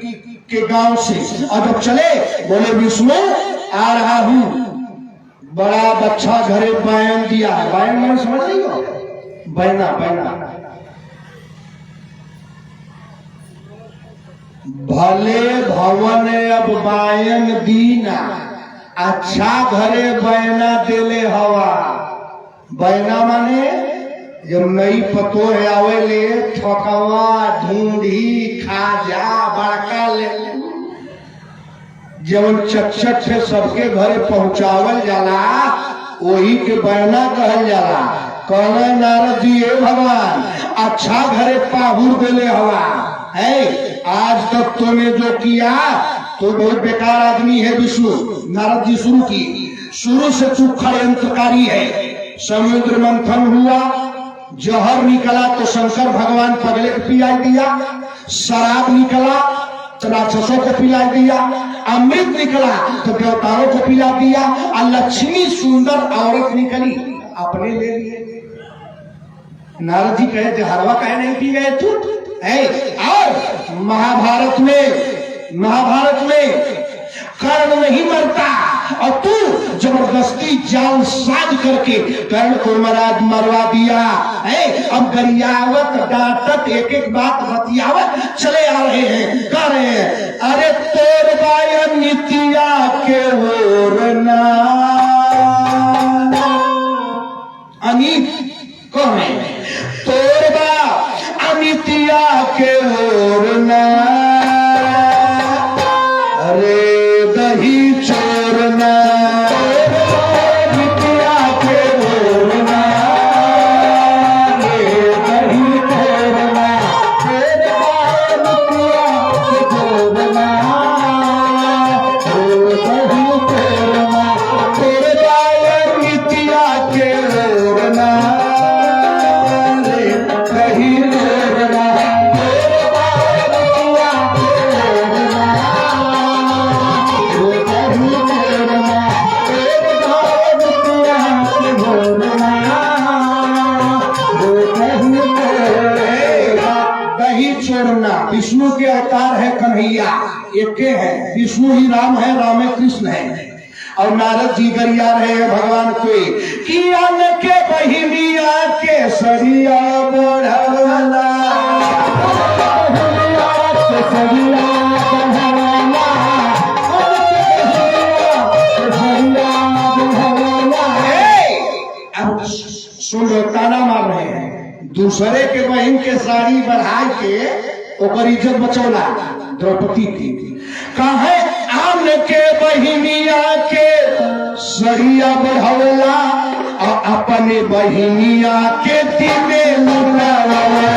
के गांव से, और जब चले बोले विष्णु आ रहा हूं, बड़ा बच्चा घरे बयान दिया है। बयान मैंने समझ नहीं हो, बैना बैना, भले भवन अब बायन दीना, अच्छा घरे बैना देले हवा। बैना माने जब नई पतो है आवे ले ठकवा ढूंढी खाजा बड़का ले, जब चट से सबके घरे पहुंचावल जाला वही के बैना कहल जाला। कहना नारद जी हे भगवान अच्छा घरे पाहुर देले हवा है, आज तक तुमने जो किया तो बहुत बेकार आदमी है विष्णु। नारद जी शुरू की, शुरू से तू षड्यंत्रकारी है। समुद्र मंथन हुआ, जहर निकला तो शंकर भगवान पगले को पिलाई दिया, शराब निकला तो राक्षसों को पिला दिया, अमृत निकला तो देवताओं को पिला दिया, और लक्ष्मी सुंदर औरत निकली अपने ले लिए। नारद जी कहे हरवा कहे नहीं पी गए तू है। और महाभारत में कर्ण नहीं मरता, और तू जबरदस्ती जाल साज करके कर्ण को मरवा दिया है। अब गरियावत डांटत एक एक बात बतियावत चले आ रहे हैं, कह रहे हैं अरे तोर बायन नितिया के ओरना, अनित कौन है? तोर बा अनितिया के ओरना, अरे दही चोरना, नितिया के ओरना, रे दही चोरना, तेरे नितिया के ओरना, रे दही चोरना, तेरे नितिया के ओरना, रे दही चोरना, विष्णु के अवतार है कन्हैया, एक है विष्णु ही राम है, राम है कृष्ण है। और नारद जी गरिया रहे हैं भगवान को कि अन के बहिनिया के सरिया बढ़वला, अब सुन ताना मार रहे हैं, दूसरे के बहन के साड़ी बढ़ा के ओकर इज्जत बचौला द्रौपदी की। कहे आम के बहिनिया के सरिया बढ़ौला, और अपने बहिनिया के दिने लुटावला।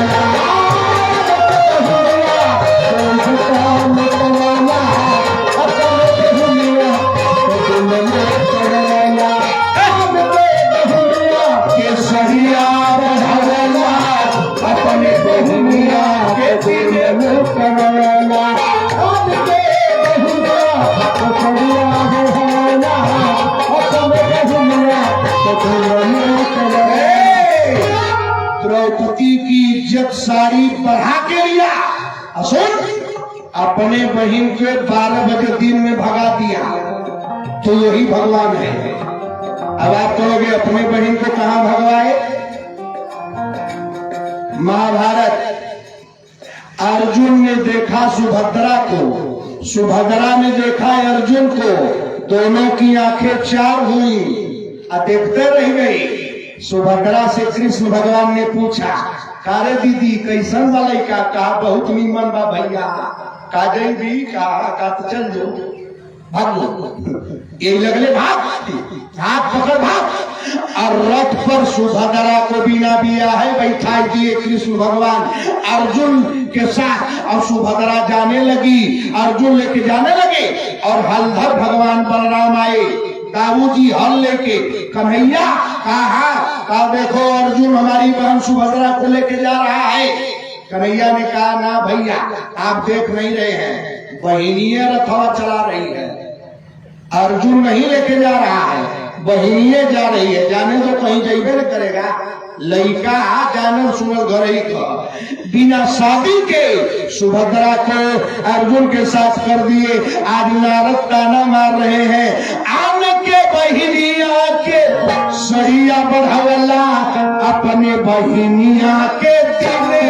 के सरिया बढ़ौला, अपने बहिनिया के दिने लुटावला। द्रौपदी की इज्जत सारी बढ़ा के लिया, असुर अपने बहन के 12 बजे दिन में भगा दिया। तो यही भगवान है। अब आप कहोगे अपने बहन को कहां भगवाए? महाभारत, अर्जुन ने देखा सुभद्रा को, सुभद्रा ने देखा अर्जुन को, दोनों की आंखें चार हुई और देखते रह गई। सुभद्रा से कृष्ण भगवान ने पूछा, कारे दीदी कैसन वाले का? कहा बहुत नीमन बा भैया। का जई भी का तो चल जो भाग लो। ये लगले भाग, हाथ पकड़ भाग। और रथ पर सुभद्रा को बिना बिया है बैठा दिए कृष्ण भगवान अर्जुन के साथ। और सुभद्रा जाने लगी, अर्जुन लेके जाने लगे और हलधर भगवान बलराम आए, दाऊजी हल लेके। कन्हैया कहा देखो अर्जुन हमारी बहन सुभद्रा को लेके जा रहा है। कन्हैया ने कहा ना भैया आप देख नहीं रहे हैं, बहिनिया रथवा चला रही है, अर्जुन नहीं लेके जा रहा है, बहिनिये जा रही है। जाने तो कहीं जाइबे न करेगा, लड़का जाने सुनल घर ही का। बिना शादी के सुभद्रा को अर्जुन के साथ कर दिए। आज नारद ताना मार रहे हैं, आन के बहिनिया के सरिया बढ़ावला, अपने बहिनिया के दिले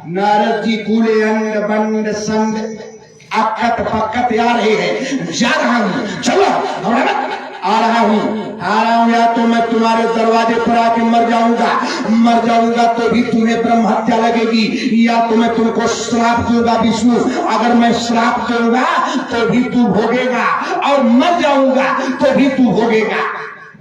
नारद जी कूले अंड बंड संग अकत पकत आ रहे हैं। जा रहा हूँ, चलो आ रहा हूँ या तो मैं तुम्हारे दरवाजे पर आके मर जाऊंगा तो भी तुम्हें ब्रह्म हत्या लगेगी, या तो मैं तुमको श्राप दूंगा विष्णु, अगर मैं श्राप दूंगा तो भी तू भोगेगा, और मर जाऊंगा तो भी तू भोगेगा।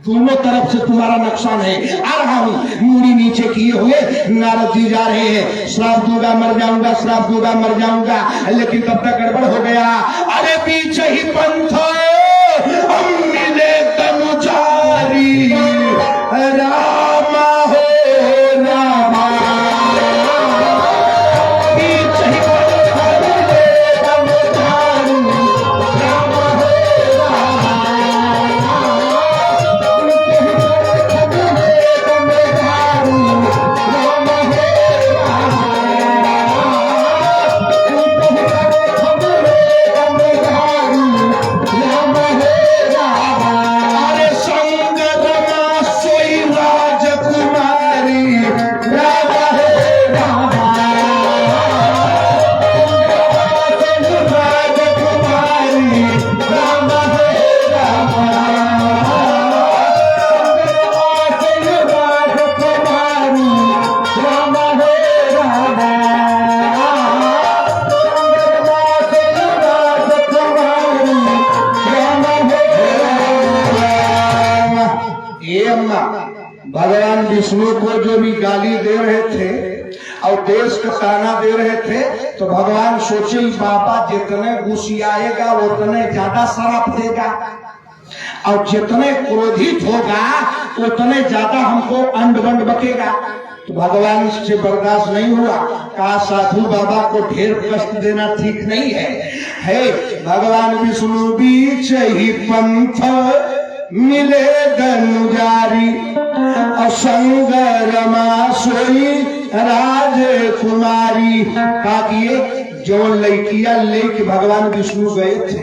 दोनों तरफ से तुम्हारा नुकसान है। आ रहा हूँ, मुड़ी नीचे किए हुए नारद जी जा रहे हैं। श्राप दूंगा मर जाऊंगा, श्राप दूंगा मर जाऊंगा, लेकिन तब तक गड़बड़ हो गया। अरे पीछे ही पंथ हम मिले तनुजारी, रामा हो रामा। पीछे ही पंथ मिले तनुजारी, रामा हो रामा। भगवान विष्णु को जो भी गाली दे रहे थे और देश का ताना दे रहे थे, तो भगवान सोचे बाबा जितने गुस्सियाएगा उतने ज्यादा श्राप देगा, और जितने क्रोधित होगा उतने ज्यादा हमको अंड बंड बकेगा। तो भगवान से बर्दाश्त नहीं हुआ, कहा साधु बाबा को ढेर कष्ट देना ठीक नहीं है। भगवान विष्णु बीच ही पंथ मिले धनुजारी, असंग रमा सोई राजकुमारी। का किए जो लड़किया लेके भगवान विष्णु गए थे,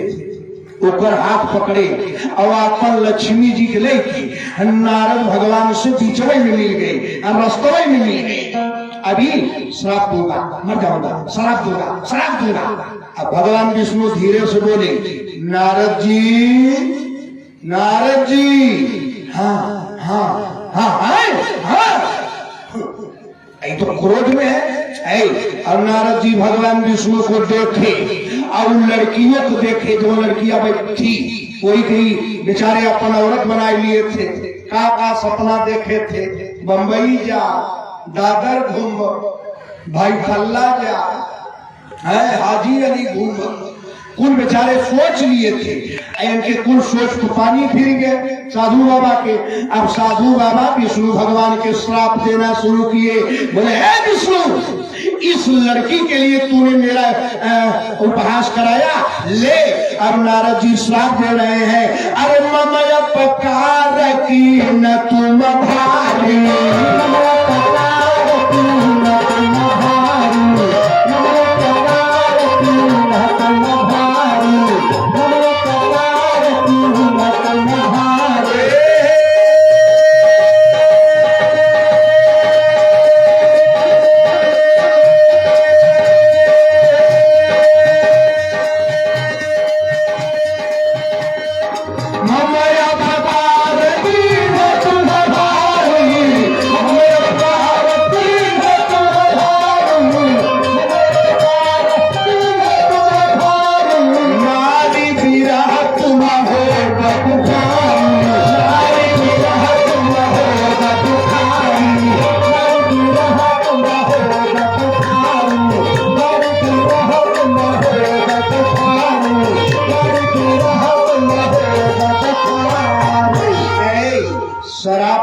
ऊपर हाथ पकड़े और अपन लक्ष्मी जी के लेके नारद भगवान से बीचवे में मिल गए, रस्तवे में मिल गए। अभी श्राप दूंगा मर जाऊंगा, श्राप दूंगा श्राप दूंगा। अब भगवान विष्णु धीरे से बोले, नारद जी हाँ हाँ हाँ हाँ, तो क्रोध में है। और नारद जी भगवान विष्णु को देखे और लड़कियों को देखे, जो लड़कियां बैठी कोई कहीं बेचारे अपन औरत बनाए लिए थे। का सपना देखे थे, बम्बई जा दादर घूमर, भाई खल्ला जा है, हाजी अली घूमर, कुल बेचारे सोच लिए थे, इनके कुल सोच को पानी फिर गए साधु बाबा के। अब साधु बाबा विष्णु भगवान के श्राप देना शुरू किए। बोले हे विष्णु, इस लड़की के लिए तूने मेरा उपहास कराया, ले अब नारद जी श्राप दे रहे हैं। अरे ममय पकार की न तुम भारी,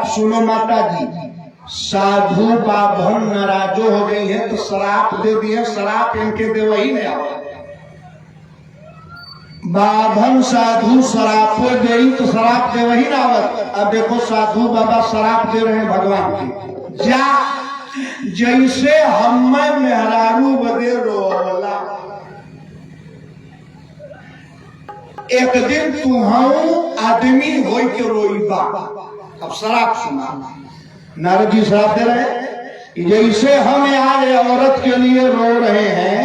सुनो माता जी, साधु बाभन नाराजो हो गई है तो शराप दे दिए, शराप इनके दे वही नहीं आवा। बाभन साधु शराप दे तो शराप दे वही ना आवत। अब देखो साधु बाबा शराप दे रहे हैं भगवान की, जा जैसे हम मेहरारू बदे रोला, एक दिन तुहू आदमी हो के रोईबा। अब शराप सुना, नारद जी शराप दे रहे हैं कि जैसे हम आज औरत के लिए रो रहे हैं,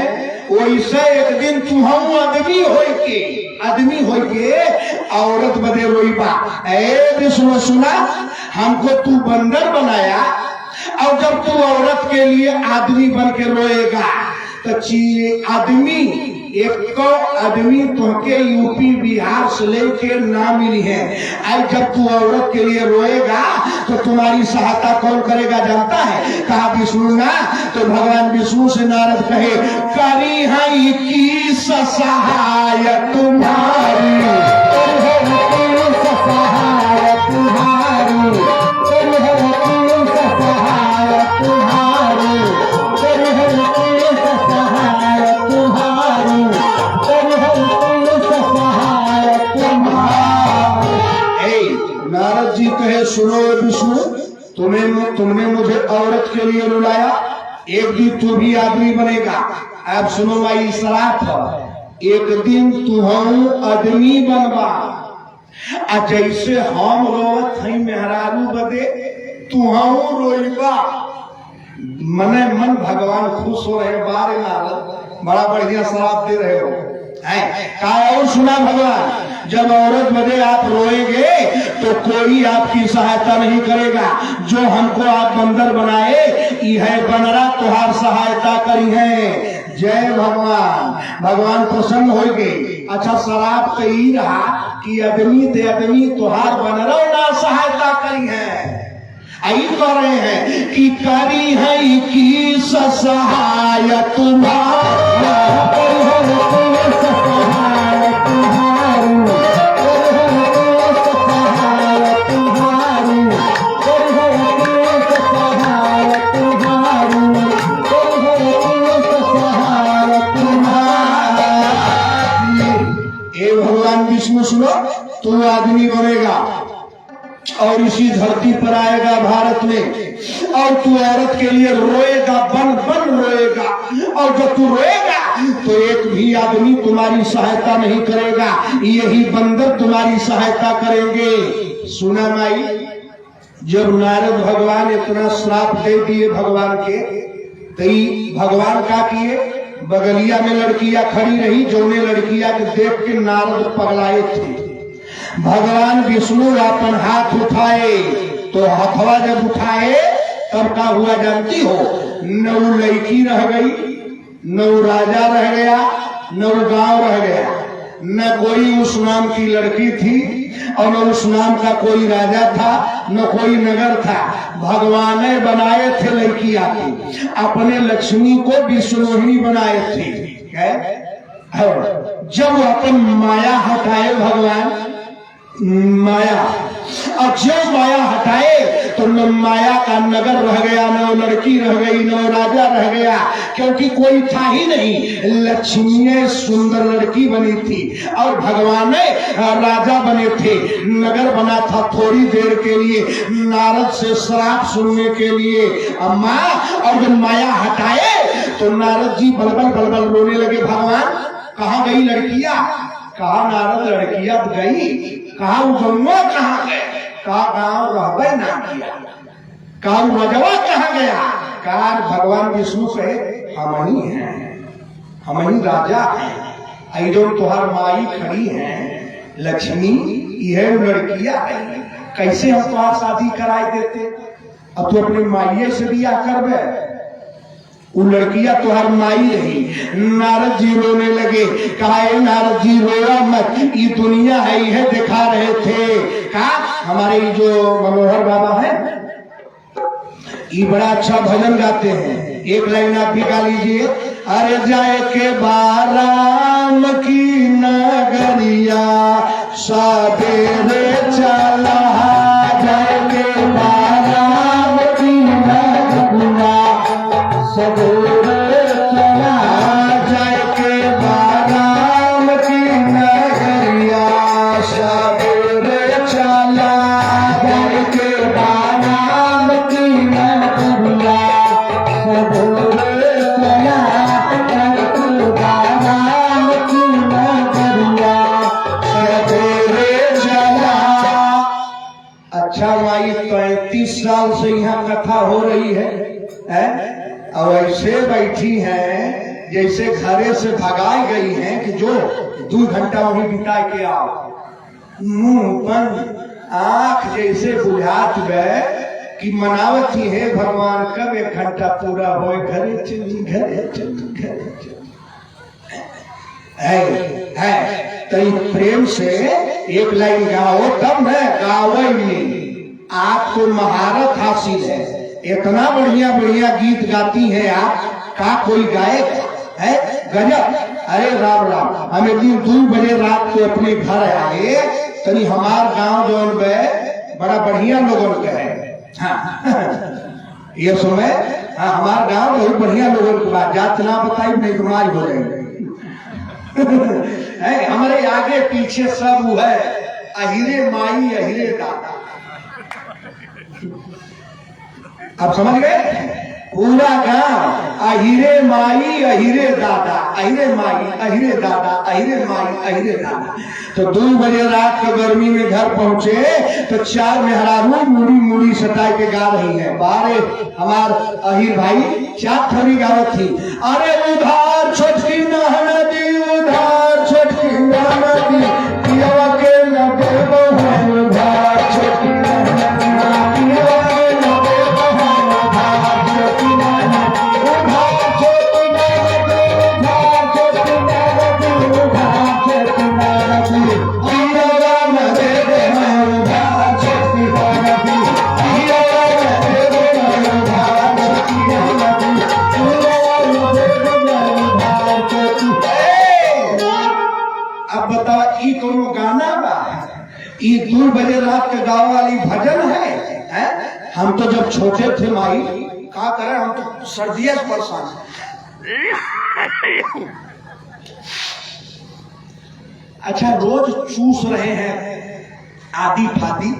वैसे एक दिन तुहू आदमी हो के औरत बदे रोईबा। ए विष्णु सुना, हमको तू बंदर बनाया और जब तू औरत के लिए आदमी बन के रोएगा तो आदमी एक आदमी तुमके यूपी बिहार से लेके ना मिली है। आज जब तू औरत के लिए रोएगा तो तुम्हारी सहायता कौन करेगा जानता है? कहा विष्णु ना। तो भगवान विष्णु से नारद कहे, करी है की सहाय तुम्हारी, नारद जी कहे, सुनो विष्णु, तुमने मुझे औरत के लिए रुलाया, एक दिन तू भी आदमी बनेगा। अब सुनो भाई, श्राप एक दिन तू आदमी बनवा, जैसे हम रोवत हई मेहरारू बदे तू रोईबा। मने मन भगवान खुश हो रहे। बारे नारद, बड़ा बढ़िया श्राप दे रहे हो। और सुना भगवान, जब औरत बदे आप रोएंगे तो कोई आपकी सहायता नहीं करेगा। जो हमको आप बंदर बनाए, यह बनरा तुहार सहायता करी है। जय भगवान। भगवान प्रसन्न हो गए। अच्छा, शराब तो ही रहा कि आदमी ते आदमी तुहार बनरा ना सहायता करी है। आई कह रहे हैं कि करी है की सहाय तुम्हारा, विष्णु सुनो, तू आदमी बनेगा और इसी धरती पर आएगा भारत में, और तू औरत के लिए रोएगा, बन रोएगा। और जब तू रोएगा तो एक भी आदमी तुम्हारी सहायता नहीं करेगा, यही बंदर तुम्हारी सहायता करेंगे। सुना माई, जब नारद भगवान इतना श्राप दे दिए भगवान के, तो भगवान क्या किए? बगलिया में लड़कियां खड़ी रही, जोने लड़कियां के देख के नारद पगलाए थे। भगवान विष्णु अपन हाथ उठाए, तो हथवा जब उठाए तब क्या हुआ जानती हो? नौ लड़की रह गई, नौ राजा रह गया, नौ गांव रह गया। न कोई उस नाम की लड़की थी और न उस नाम का कोई राजा था। न कोई नगर था। भगवान ने बनाए थे लड़कियां की, अपने लक्ष्मी को विष्णुहिनी बनाए थे। और जब अपन माया हटाए भगवान, माया, और जब माया हटाए तो न माया का नगर रह गया, न लड़की रह गई, न राजा रह गया, क्योंकि कोई था ही नहीं। लक्ष्मी ने सुंदर लड़की बनी थी और भगवान ने राजा बने थे। नगर बना था थोड़ी देर के लिए, नारद से श्राप सुनने के लिए। अम्मा, और जब माया हटाए तो नारद जी बलबल बलबल रोने लगे। भगवान कहाँ गई लड़कियां? कहा नारद लड़कियां गई, कहा उजम्मा कहाँ गए? कहा गाँव रहबे ना किया। कहा रजवा कहाँ गया? कहा भगवान विष्णु से हम ही हैं, हम ही राजा हैं। जो तुहार माई खड़ी है लक्ष्मी, यह लड़कियां है, कैसे हम तुहार शादी कराए देते? अब तू अपनी माइये से बियाह करबे, वो लड़कियां तुहार माई रही। नारद जी रोने लगे। कहा नारद जी रोया मत, ये दुनिया है, यह दिखा रहे थे। कहा हमारे जो मनोहर बाबा है, ये बड़ा अच्छा भजन गाते हैं, एक लाइन आप भी गा लीजिए। अरे जाए के बाराम की नगरिया सवेरे चला, जाए के बाराम की नगरिया सवेरे चला, जाए के बाराम की नगरिया सवेरे चला, जाए के बाराम की नगरिया सवेरे चला, जाए के बाराम की नगरिया सवेरे चला। अच्छा माई 35 साल से यहाँ कथा हो रही है? और ऐसे बैठी हैं जैसे घरे से भगाई गई हैं कि जो 2 घंटा वहीं बिता के आओ। मुंह बंद, आंख जैसे बुझात गए कि मनावत ही है भगवान कब 1 घंटा पूरा हो, घरे चली, घरे चली, घरे चली। है तो प्रेम से एक लाइन गाओ, तब है गावे में आपको महारत हासिल है। इतना बढ़िया बढ़िया गीत गाती है आप, का कोई गायक है? गजब। अरे राम राम, हम एक दिन 2 बजे रात को अपने घर आए, तनी हमार गांव जो बड़ा बढ़िया लोगों का है। हाँ ये समय, हाँ हमार गांव बहुत बढ़िया लोगों की बात, जात ना बताई नहीं तो मार हो जाएगी। हमारे आगे पीछे सब वो है, अहिरे माई अहिरे दादा। आप समझ गए? पूरा गांव अहिरे माई अहिरे दादा, अहिरे माई अहिरे दादा, अहिरे माई अहिरे दादा। तो 2 बजे रात को गर्मी में घर पहुंचे तो 4 मेहरारू मुड़ी मुड़ी सटाई के गा रही है। बारे हमार अहिर भाई 4 थोड़ी गावत थी। अरे उधार छोटकी नदी, उधार छोटकी नदी, पियवा के न देबो हम उधार छोटकी नदी, पियवा के न देबो हम उधार छोटकी नदी, उधार छोटकी नदी, उधार छोटकी नदी, उधार छोटकी नदी, पियवा न देबो हम उधार छोटकी नदी, पियवा न देबो हम उधार छोटकी नदी, पियवा न देबो हम उधार छोटकी। अब बताओ ई कोनो गाना बा? ई 2 बजे रात के गाँव वाली भजन है? हम तो जब छोटे थे माई, क्या करें, हम तो सर्दियों से परेशान। अच्छा रोज चूस रहे हैं आदि फादी,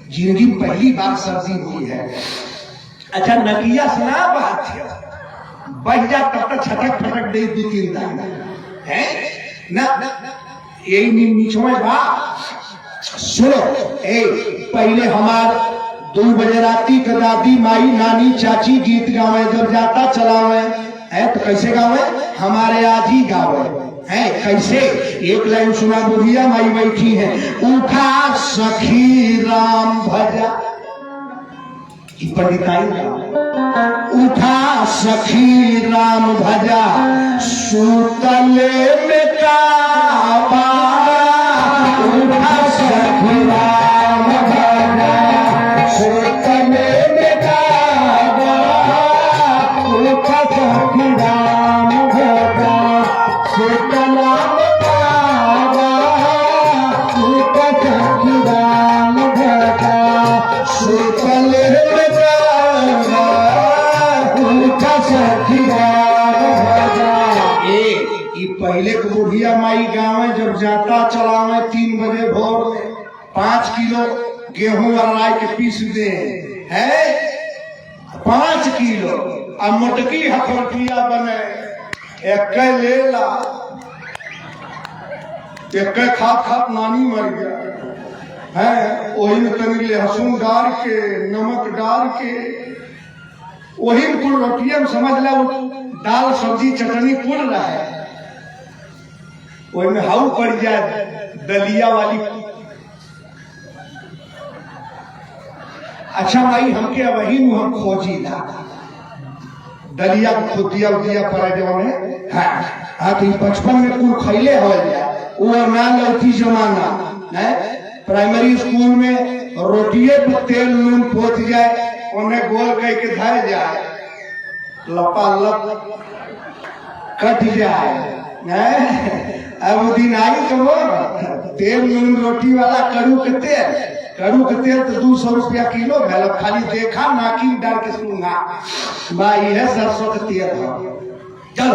जिंदगी में पहली बार सर्दी हुई है। अच्छा नकिया सुना बात है, बच जा तब तक छटक फटक दे 2-3 दिन है ना, यही नीचो में बा। सुनो पहले हमार 2 बजे राती का दादी माई नानी चाची गीत गावे, जब जाता चलावे है तो कैसे गावे? हमारे आजी गावे है। कैसे? एक लाइन सुना, बुढ़िया माई बैठी है। उठा सखी राम भजा, पंडिताई उठा सखी राम भजा, सूतले में काबा, उठा सखी राम भजा, ये पहले के बुढ़िया माई गाँव जब जाता चलावे 3 बजे भोर में 5 किलो गेहूं और राय के पीस दे है 5 किलो आ मोटकी हथौटिया बने एक ले ला एक खात नानी मर गया है वही में तनी लहसुन डाल के नमक डाल के वही में कुल रोटिया में समझ ला दाल सब्जी चटनी कुल रहा है वही में हाउ पड़ जाए दलिया वाली। अच्छा भाई हमके वही में हम खोजी ला दलिया खुदिया उदिया पड़ा जो है हाँ तो 55 में कुल खैले हो जाए वो ना लौटी जमाना है प्राइमरी स्कूल में रोटिए पर तेल नून पोत जाए उन्हें गोल कह के धर जाए लपा लप कट जाए अब दिन आई तो वो तेल नून रोटी वाला कड़ू के तेल तो 200 रुपया किलो है खाली देखा नाकी डाल के सुनगा भाई है सरसों का तेल चलो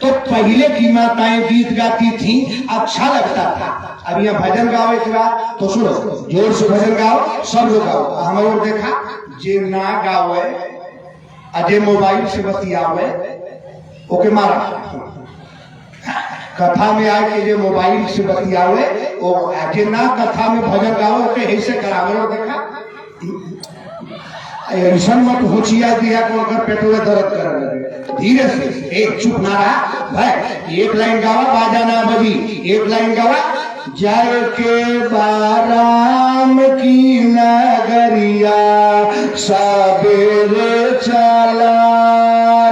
तो पहले की माताएं गीत गाती थी अच्छा लगता था। अब यहाँ भजन गावे के बाद तो सुनो जोर से भजन गाओ सब लोग गाओ हम और देखा जे ना गावे अजय मोबाइल से बतियावे ओके मारा कथा में आए के जे मोबाइल से बतियावे ओ जे ना कथा में भजन गावे ओके ऐसे करावे और देखा ऐसा मत होचिया दिया को अगर पेट में दर्द कर लगे धीरे से एक चुप ना रहा भाई एक लाइन गावा बाजा ना बजी एक लाइन गावा जय के बाराम की नगरिया सबेरे चला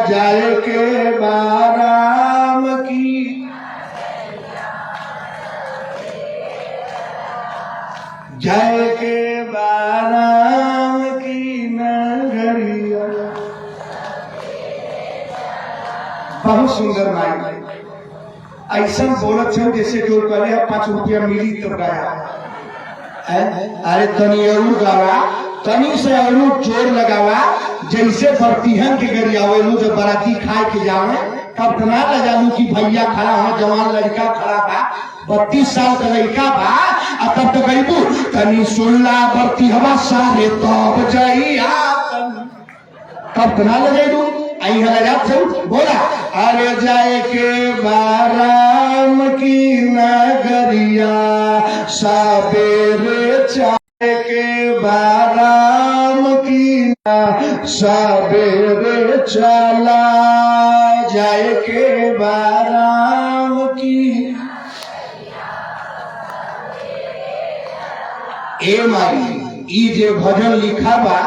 जय के बाराम की जय के बाराम की नगरिया बहुत सुंदर माई ऐसा बोलत है जैसे जो करे 5 रुपया मिली तो गाया अरे तनी और गावा तनी से और जोर लगावा जैसे बर्तिहन के गरियावेलू जब बराती खाए के जावे तब ना लजालू की भैया खड़ा है जवान लड़का खड़ा बा 32 साल का लड़का बा अब तब तो गईबू तनी सुनला बरती हवा सारे तब जइया तब ना लजाइबू आई हलाजात से बोला अरे जाए के बाराम की नगरिया सबेरे जाए के बाराम की सबेरे चला जाए के बाराम की ए माई ई जे भजन लिखा बा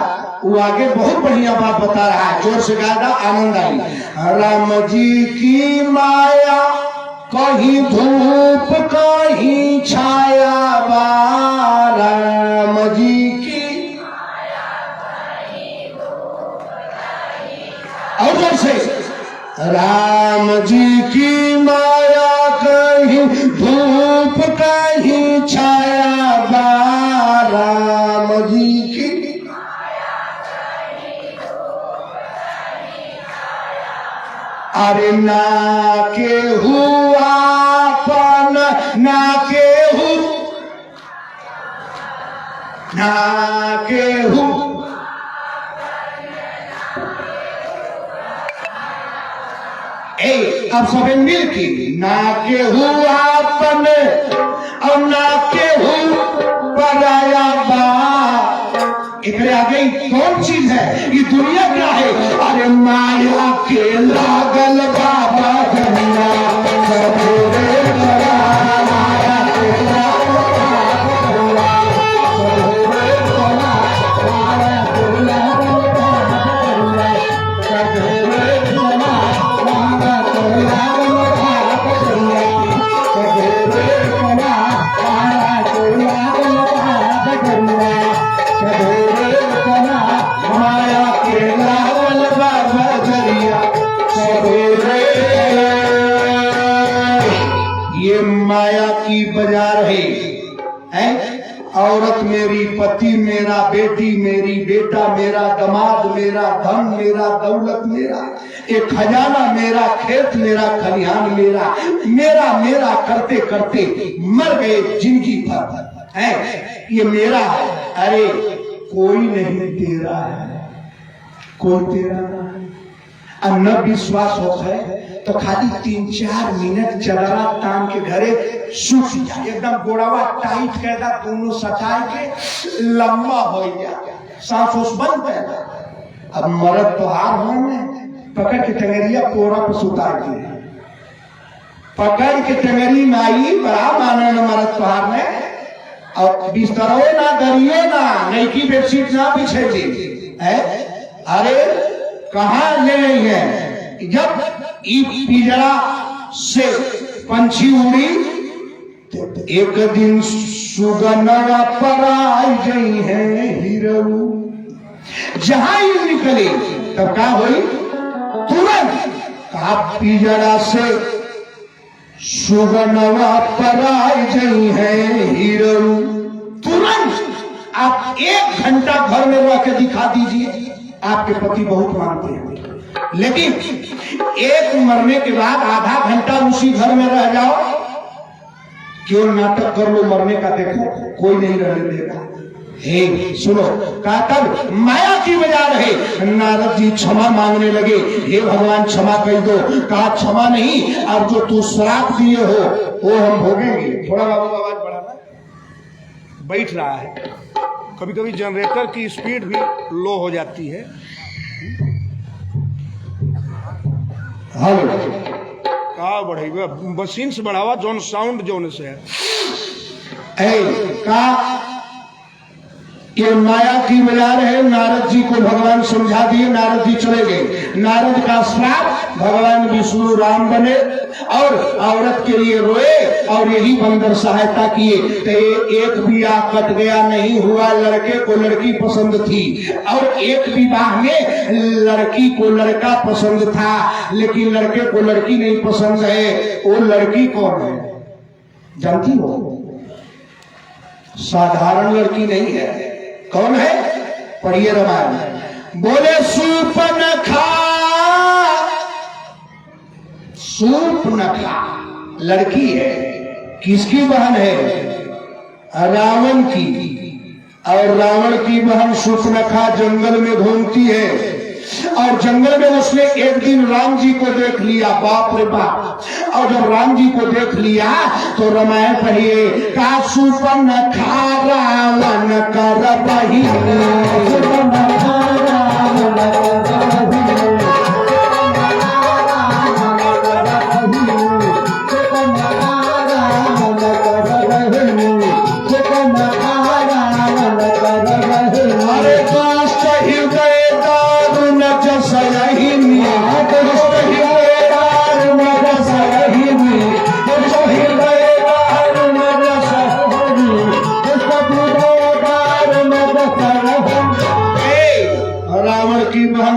वो आगे बहुत बढ़िया बात बता रहा है जोर से गादा आनंद आई राम जी की माया कहीं धूप कहीं छाया बा राम जी की और जोर से राम जी की माया कहीं धूप कहीं छाया बा राम जी की अरे ना के हुआ पन ना के हु अब सब मिल की ना के हुआ पन और ना के हु पराया बा इकरे आगे कौन चीज है ये दुनिया क्या है अरे माया के लागल बाबा धनिया सबरे माया के लागल बाबा सबरे माया के लागल बाबा सबरे माया के लागल ये माया की बाजार है औरत मेरी पति मेरा बेटी मेरी बेटा मेरा दामाद मेरा धन मेरा दौलत मेरा एक खजाना मेरा, खेत मेरा, खलिहान मेरा, मेरा मेरा करते करते मर गए जिंदगी भर है, ये मेरा है। अरे कोई नहीं तेरा है, कोई तेरा नहीं। अब न विश्वास हो है तो खाली 3-4 मिनट चलरा तान के घरे सूख जा, एकदम गोड़ावा टाइट कर दा, दोनों सटाए के लंबा हो गया, सांस उस बंद पैदा। अब मरद तो हार हो, पकड़ के टंगरिया कोरा पर सुतार दिए, पकड़ के टंगरी में आई, बड़ा माने न मरद तो हार ने, और बिस्तरो ना दरिए ना, नई की बेडशीट ना बिछे दी है। अरे कहाँ ले गई है? जब पिंजरा से पंछी उड़ी, एक दिन सुगनवा पर आई गई है हिरऊ, जहां ही निकले तब क्या हुई, तुरंत कहा पिंजरा से सुगनवा पर आई गई है हिरऊ। तुरंत आप 1 घंटा घर में रह के दिखा दीजिए, आपके पति बहुत मानते हैं, लेकिन एक मरने के बाद आधा घंटा उसी घर में रह जाओ, क्यों नाटक कर लो मरने का, देखो कोई नहीं रहने देगा। हे सुनो, कहा तब माया की वजह रहे, नारद जी क्षमा मांगने लगे, हे भगवान क्षमा कर दो। कहा क्षमा नहीं, अब जो तू श्राप दिए हो वो हम भोगेंगे। थोड़ा बाबू आवाज बढ़ाना, बैठ रहा है, कभी कभी जनरेटर की स्पीड भी लो हो जाती है। हेलो का बढ़ेगा, मशीन से बढ़ावा, जोन साउंड जोन से है का ये माया की बाजार है। नारद जी को भगवान समझा दिए, नारद जी चले गए। नारद का श्राप, भगवान विष्णु राम बने और औरत के लिए रोए, और यही बंदर सहायता किए। तो एक विवाह कट गया, नहीं हुआ, लड़के को लड़की पसंद थी, और एक विवाह में लड़की को लड़का पसंद था, लेकिन लड़के को लड़की नहीं पसंद है। वो लड़की कौन है जानती हो? साधारण लड़की नहीं है। कौन है? पढ़िए रामायण। बोले सूर्पनखा, सूर्पनखा लड़की है। किसकी बहन है? रावण की। और रावण की बहन सूर्पनखा जंगल में घूमती है, और जंगल में उसने एक दिन राम जी को देख लिया। बाप रे बाप! और जब राम जी को देख लिया तो रामायण पढ़िए। का सूर्पनखा रावण कर बही,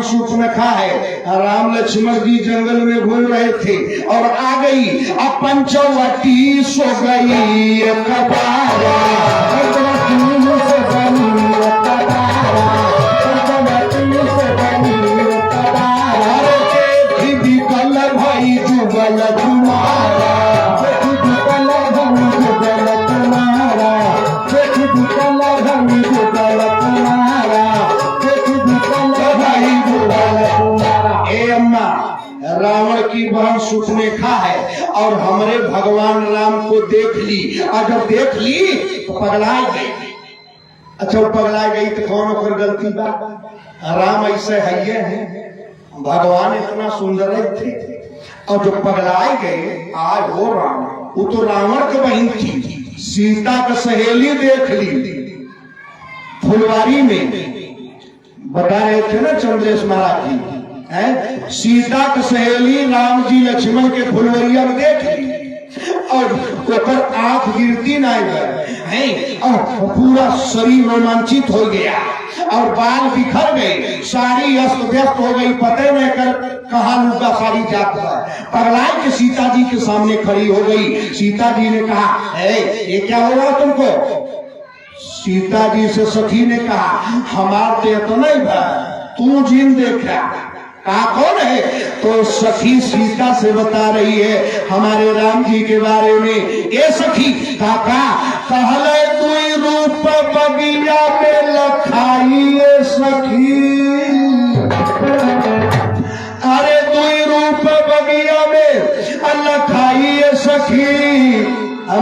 सूर्पनखा है। राम लक्ष्मण जी जंगल में घूम रहे थे और आ गई, अब पंचवटी सो गई कबारा, कल भाई जुगल तुम्हारा, रावण की बहन सूर्पनखा है और हमारे भगवान राम को देख ली, और जब देख ली तो पगलाई गई। अच्छा वो पगलाई गई तो कौन ओकर गलती बा? राम ऐसे है, भगवान इतना सुंदर थे, और जो पगलाई गए आज वो राम, वो तो रावण की बहन थी। सीता का सहेली देख ली फुलवारी में, बता रहे थे ना चंद्रेश महाराज जी है, सीता की सहेली राम जी लक्ष्मण के फुलवरिया में देख ली, और ऊपर आंख गिरती नहीं है, और पूरा शरीर रोमांचित हो गया, और बाल बिखर गए, साड़ी अस्त व्यस्त हो गई, पते में कर कहा लुका साड़ी जाता है। पगलाई के सीता जी के सामने खड़ी हो गई। सीता जी ने कहा, ये क्या हो रहा तुमको? सीता जी से सखी ने कहा, हमार तो इतना ही तू जिन देखा कहा कौन है? तो सखी सीता से बता रही है हमारे राम जी के बारे में। ये सखी काका कहले दुई रूप बगिया में लखाई सखी, अरे दुई रूप बगिया में लखाई सखी,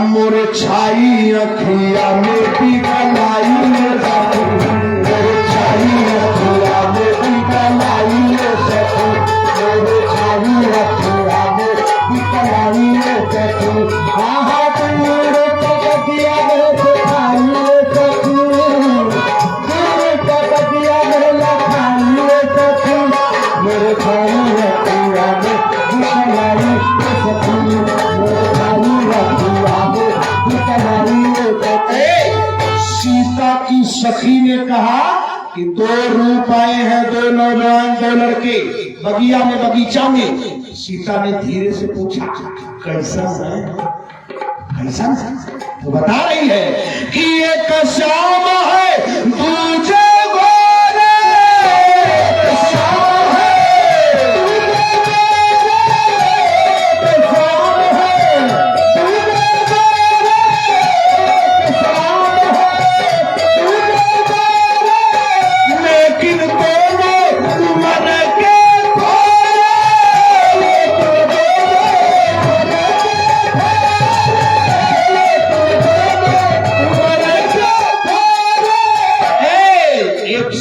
मोरे छाई अखिया में भी कलाई सखी, मोरे छाई अखिया में भी कलाई सखी, मोरे छाई अखिया में भी कलाई सखी। हाँ दुई रूप बगिया में लखाई सखी, दुई रूप बगिया में लखाई सखी, मोरे छाई अखिया में भी कलाई सखी, मोरे छाई सीता की सखी ने कहा कि दो रूप आए हैं, दो नौजवान, दो लड़के बगिया में, बगीचा में। सीता ने धीरे से पूछा कैसा है, कैसा है? तो बता रही है कि एक श्याम है दूजे गोरे, श्याम है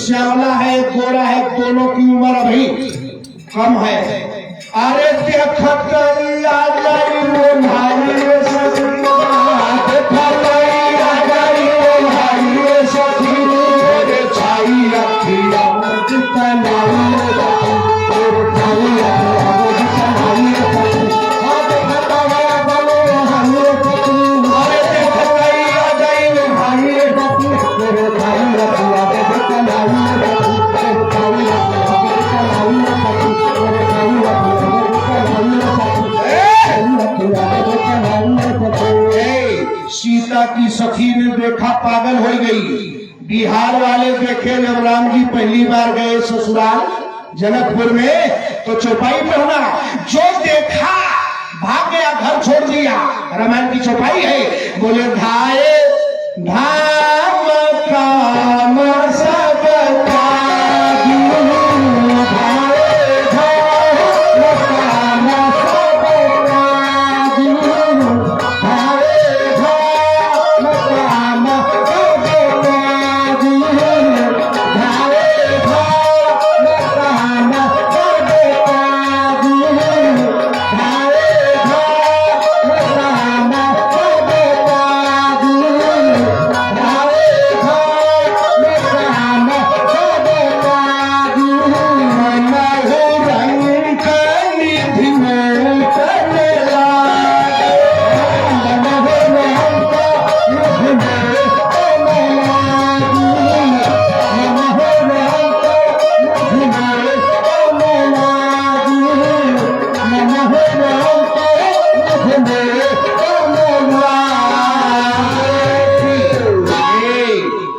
श्यामला है, गोरा है, दोनों की उम्र अभी कम है। अरे देखा सीता की सखी ने देखा पागल हो गई। बिहार वाले देखे जब राम जी पहली बार गए ससुराल जनकपुर में तो चौपाई पे होना, जो देखा भाग गया, घर छोड़ दिया। रामायण की चौपाई है, बोले धाये धाम काम सब काजू, धाये धाम काम सब काजू, धाये धाम काम सब काजू, धाये धाम काम सब काजू, धाये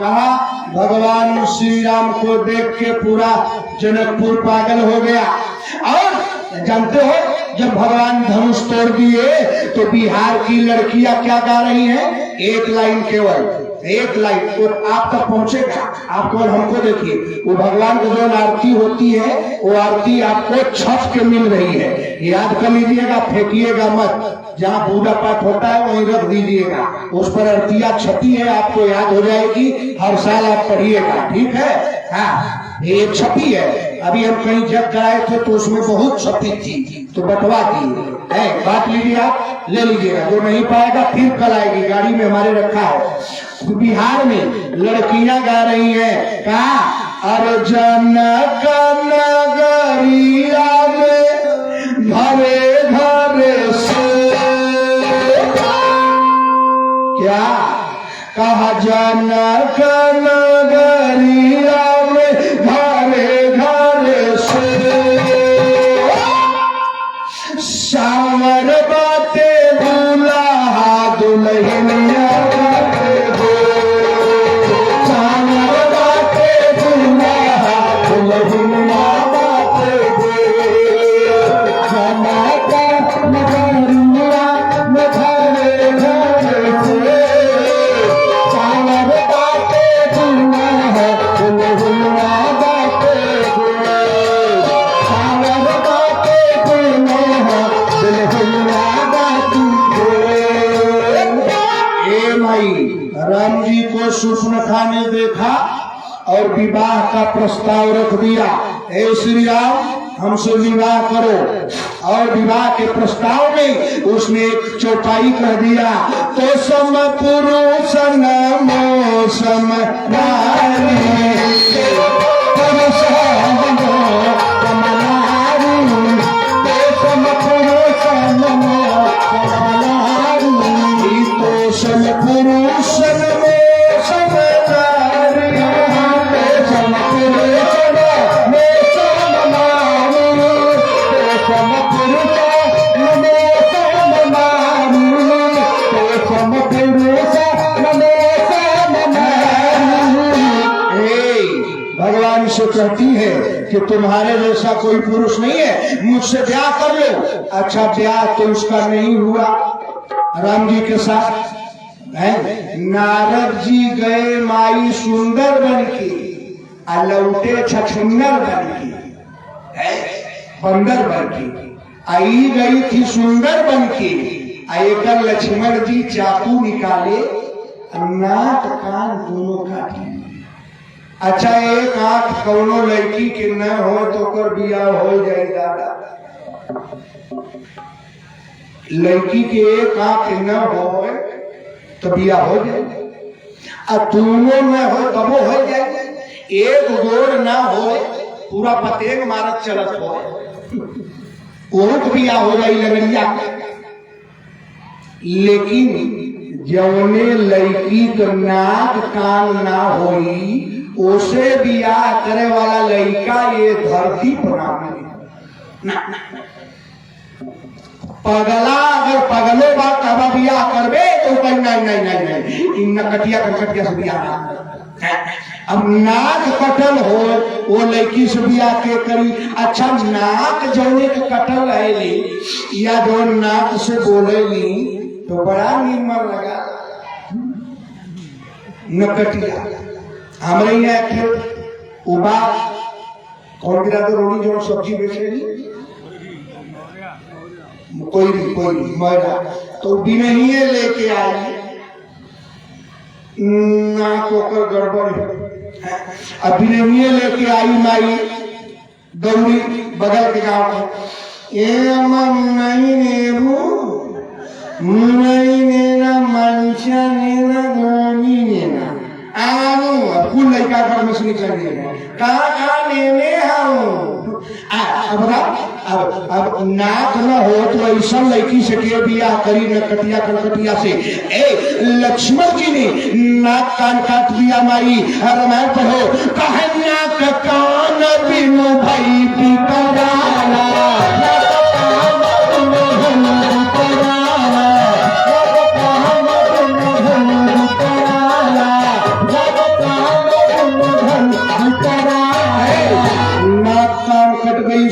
धाम भगवान श्री राम को देख के पूरा जनकपुर पागल हो गया। और जानते हो जब भगवान धनुष तोड़ दिए तो बिहार की लड़कियां क्या गा रही हैं? एक लाइन, केवल एक लाइन तो आप तक पहुंचेगा। आप केवल हमको देखिए, वो भगवान की जो आरती होती है वो आरती आपको छत के मिल रही है। याद कर लीजिएगा, फेंकिएगा मत। जहाँ पूजा पाठ होता है वहीं रख दीजिएगा। उस पर आरतियां छपी है, आपको याद हो जाएगी। हर साल आप पढ़िएगा, ठीक है? हाँ, ये छपी है। अभी हम कहीं जग कराए थे तो उसमें बहुत छपी थी तो बंटवा दी है। बात लीजिए, आप ले लीजिएगा। जो नहीं पाएगा फिर कल आएगी, गाड़ी में हमारे रखा है। बिहार में लड़कियां गा रही हैं, कहा अर्जुन नगरिया में घरे घरे से, क्या कहा जनक नगरिया में घरे घरे से, सावर बाते दूल्हा दुल्हनिया बाते दो, सावर बाते दूल्हा दुल्हनिया बाते दो। और विवाह का प्रस्ताव रख दिया, हे श्री राम हमसे विवाह करो। और विवाह के प्रस्ताव में उसने एक चौपाई कह दिया, तो सम पुरुष नमो सम नारी, पुरुष नमो सम नारी, तो सम पुरुष नमो सम नारी, तो सम पुरुष नमो सम नारी, तो सम पुरुष नमो सम नारी, तो सम पुरुष नमो सम नारी, तो सम पुरुष नमो सम नारी। भगवान से कहती है कि तुम्हारे जैसा कोई पुरुष नहीं है, मुझसे ब्याह कर लो। अच्छा ब्याह तो उसका नहीं हुआ राम जी के साथ है। नारद जी गए माई सुंदर बन के, लौटे छछुन्नर बन के, बंदर बन के। आई गई थी सुंदर बन के, आकर लक्ष्मण जी चाकू निकाले, नाक कान दोनों काटे। अच्छा एक आंख कौनो लड़की के न हो तो कर बिया हो जाए दादा। लड़की के एक आंख न हो तो बिया हो जाए, और दोनों न हो तबो हो जाए। एक गोड़ ना हो पूरा पतेग मारत चलत हो, वो बिया हो जाए लगनिया। लेकिन जौने लड़की का नाक कान ना होई, उसे बियाह करे वाला लड़का ये धरती पर ना। पगला अगर पगलो बात हवा बियाह करबे तो कहीं नहीं इन नकटिया कटकटिया से बियाह। अब नाक कटल हो वो लड़की से बियाह के करी। अच्छा नाक जौने के कटल है या जो नाक से बोलेली तो बड़ा निर्मल लगा नकटिया। हमारे यहाँ के उबा कौन गिरा तो रोटी जो सब्जी बेचेगी कोई मरा तो बिनहिए लेके आई, ना कोकर गड़बड़ है। अब बिनहिए लेके आई माई गौरी बगल के गांव में, ए अमन नहीं नेबू नहीं नेना मंशा नेना गोमी नेना आनू कुल लड़का घर में से निकल गए कहाँ लेने अब नाक न हो तो ऐसा लड़की से के बियाह करी नकटिया कलकटिया से। ए लक्ष्मण जी ने नाक कान काट दिया माई रामायण पढ़ो, कहे नाक कान बिनु भाई पिपराला,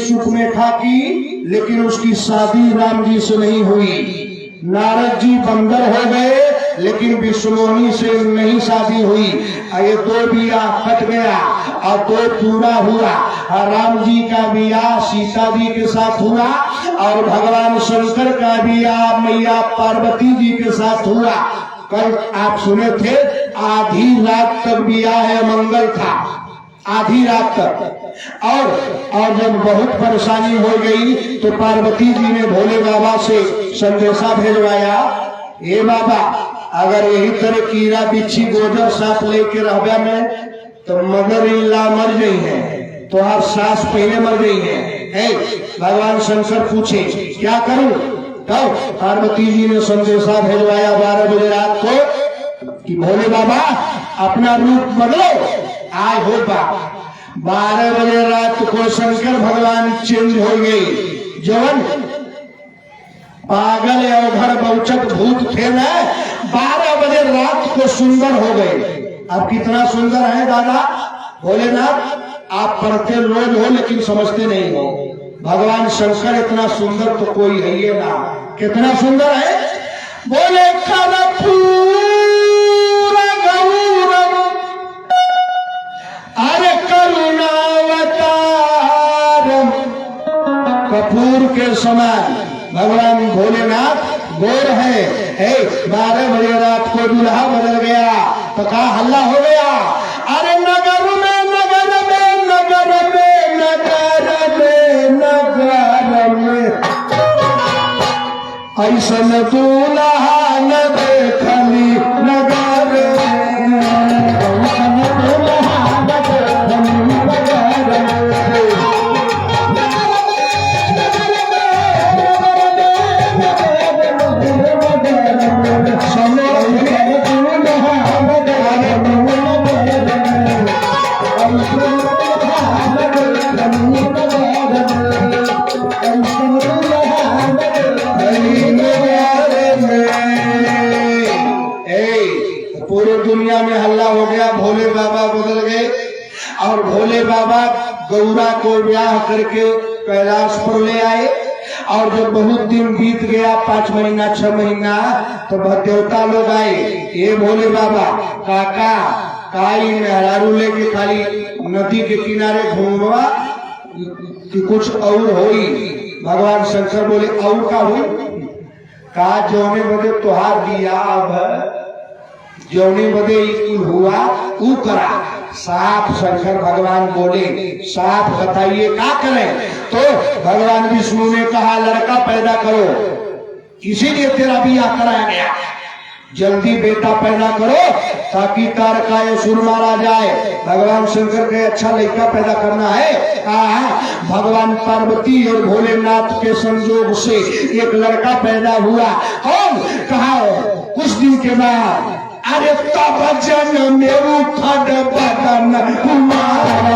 सुख में खाकी, लेकिन उसकी शादी राम जी से नहीं हुई। नारद जी बंदर हो गए लेकिन विष्णुमोनी से नहीं शादी हुई। ये दो बियाह कट गया और दो पूरा हुआ। राम जी का बियाह सीता जी के साथ हुआ और भगवान शंकर का बियाह मैया पार्वती जी के साथ हुआ। कल आप सुने थे आधी रात तक बियाह मंगल था, आधी रात तक। और जब बहुत परेशानी हो गई तो पार्वती जी ने भोले बाबा से संदेशा भेजवाया, हे बाबा अगर यही तरह कीड़ा बिच्छी गोजर साथ लेके रहबे में तो मदर इल्ला मर गई है, तो आप सास पहले मर गई है। भगवान शंकर पूछे क्या करूं? तब पार्वती जी ने संदेशा भेजवाया 12 बजे रात को कि भोले बाबा अपना रूप बदलो, आए हो बा। 12 बजे रात को शंकर भगवान चेंज हो गए। जवन पागल या उधर बहुचक भूत थे ना, 12 बजे रात को सुंदर हो गए। अब कितना सुंदर है दादा भोलेनाथ, आप पढ़ते रोज हो लेकिन समझते नहीं हो। भगवान शंकर इतना सुंदर तो कोई है ये ना। कितना सुंदर है बोले कर्पूर गौरम अरे करुणावतारम। कपूर के समान भगवान भोलेनाथ गोर है। 12 बजे रात को दूल्हा बदल गया तो कहा हल्ला हो गया, अरे नगर में नगर में ऐसन दूल्हा न देखली नगर पूरे दुनिया में हल्ला हो गया, भोले बाबा बदल गए और भोले बाबा गौरा को ब्याह करके कैलाश पर ले आए। और जब बहुत दिन बीत गया, 5 महीना 6 महीना, तो देवता लोग आए, ये भोले बाबा काका काई मेहरारू लेके खाली नदी के किनारे घूमवा कि कुछ और होई। भगवान शंकर बोले और का हुई? का जौने बदे तुहार दिया अब जौने बदे हुआ ऊ करा। साफ शंकर भगवान बोले साफ बताइए क्या करें? तो भगवान विष्णु ने कहा लड़का पैदा करो, इसीलिए तेरा बियाह कराया गया, जल्दी बेटा पैदा करो ताकि तारकासुर मारा जाए। भगवान शंकर के अच्छा लड़का पैदा करना है। कहा भगवान पार्वती और भोलेनाथ के संयोग से एक लड़का पैदा हुआ। कौन? कहा कुछ दिन के बाद अरे तब जन मेरू खड बदन कुमारा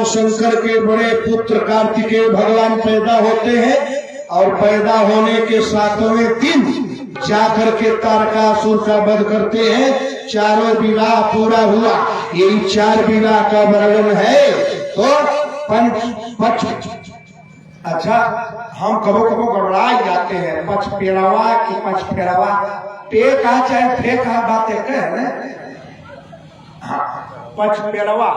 शंकर के बड़े पुत्र कार्तिकेय भगवान पैदा होते हैं और पैदा होने के 7वें दिन जाकर के तारकासुर का वध करते हैं। 4 विवाह पूरा हुआ, यही 4 विवाह का वर्णन है। तो अच्छा हम कबो कबो गड़बड़ा जाते हैं, पच पेड़वा की पच फेरवा टेक आ चाहे फेंक आ बातें कह पच पेड़वा।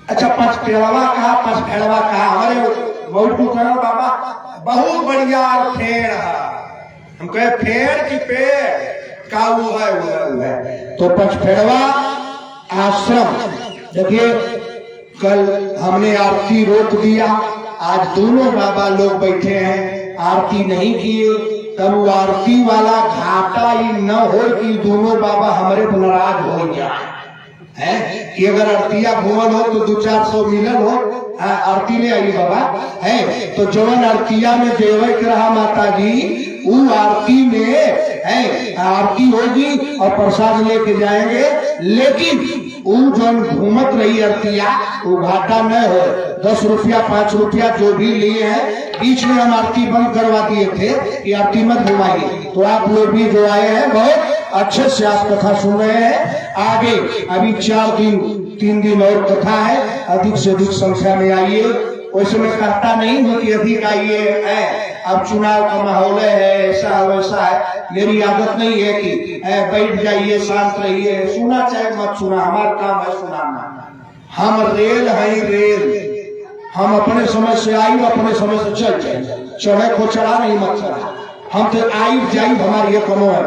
अच्छा पच पेड़वा कहा, पच फेड़वा कहा, हमारे बहुत करो बाबा बहुत बढ़िया फेड़ है। हम कहे फेड़ की पेड़ का वो है। तो पच फेड़वा आश्रम। देखिए कल हमने आरती रोक दिया, आज दोनों बाबा लोग बैठे हैं, आरती नहीं किए, तब वो आरती वाला घाटा ही न हो कि दोनों बाबा हमारे नाराज हो जाए है कि अगर आरतिया घूमल हो तो 200-400 मिलल हो, आरती में आई बाबा है। तो जवन आरतिया में देवे के रहा माता जी, वो आरती में है, आरती होगी और प्रसाद लेके जाएंगे, लेकिन वो जौन घूमत रही आरतिया वो घाटा न हो। 10 रुपया 5 रुपया जो भी लिए हैं, बीच में हम आरती बंद करवा दिए थे कि आरती मत घुमाइए। तो आप लोग भी जो आए हैं बहुत अच्छे से आप कथा सुन रहे हैं। आगे अभी 3 दिन और कथा है, अधिक से अधिक संख्या में आइए। वैसे मैं कहता नहीं हूँ कि अधिक आइए है, अब चुनाव का माहौल है, ऐसा वैसा है, मेरी आदत नहीं है कि बैठ जाइए शांत रहिए, सुना चाहे मत सुना, हमारा काम है सुनाना। हम रेल है रेल, हम अपने समय से आई अपने समय से चल जाए, चढ़े को चढ़ा नहीं मत चढ़ा, हम तो आई जाई हमारी ये कमो है,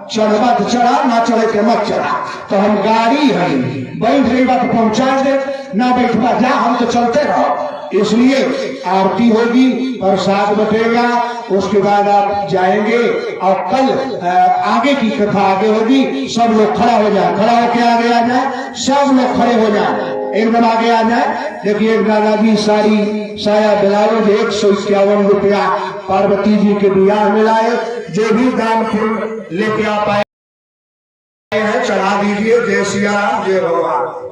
चढ़वा तो चढ़ा ना चढ़े के मत चढ़ा। तो हम गाड़ी है, बैठ रही बात पहुंचा दे, ना बैठवा जा, हम तो चलते रहो। इसलिए आरती होगी, प्रसाद बटेगा, उसके बाद आप जाएंगे और कल आगे की कथा आगे होगी। सब लोग खड़ा हो जाए, खड़ा होके आगे आ जाए, सब लोग खड़े हो जाए, एकदम आगे आ जाए। देखिए दादाजी साड़ी साया ब्लाउज 151 रुपया पार्वती जी के बियाह में लाए। जो भी दान फूल लेके आप आए हैं चढ़ा दीजिए। जय सिया राम, जय भगवान।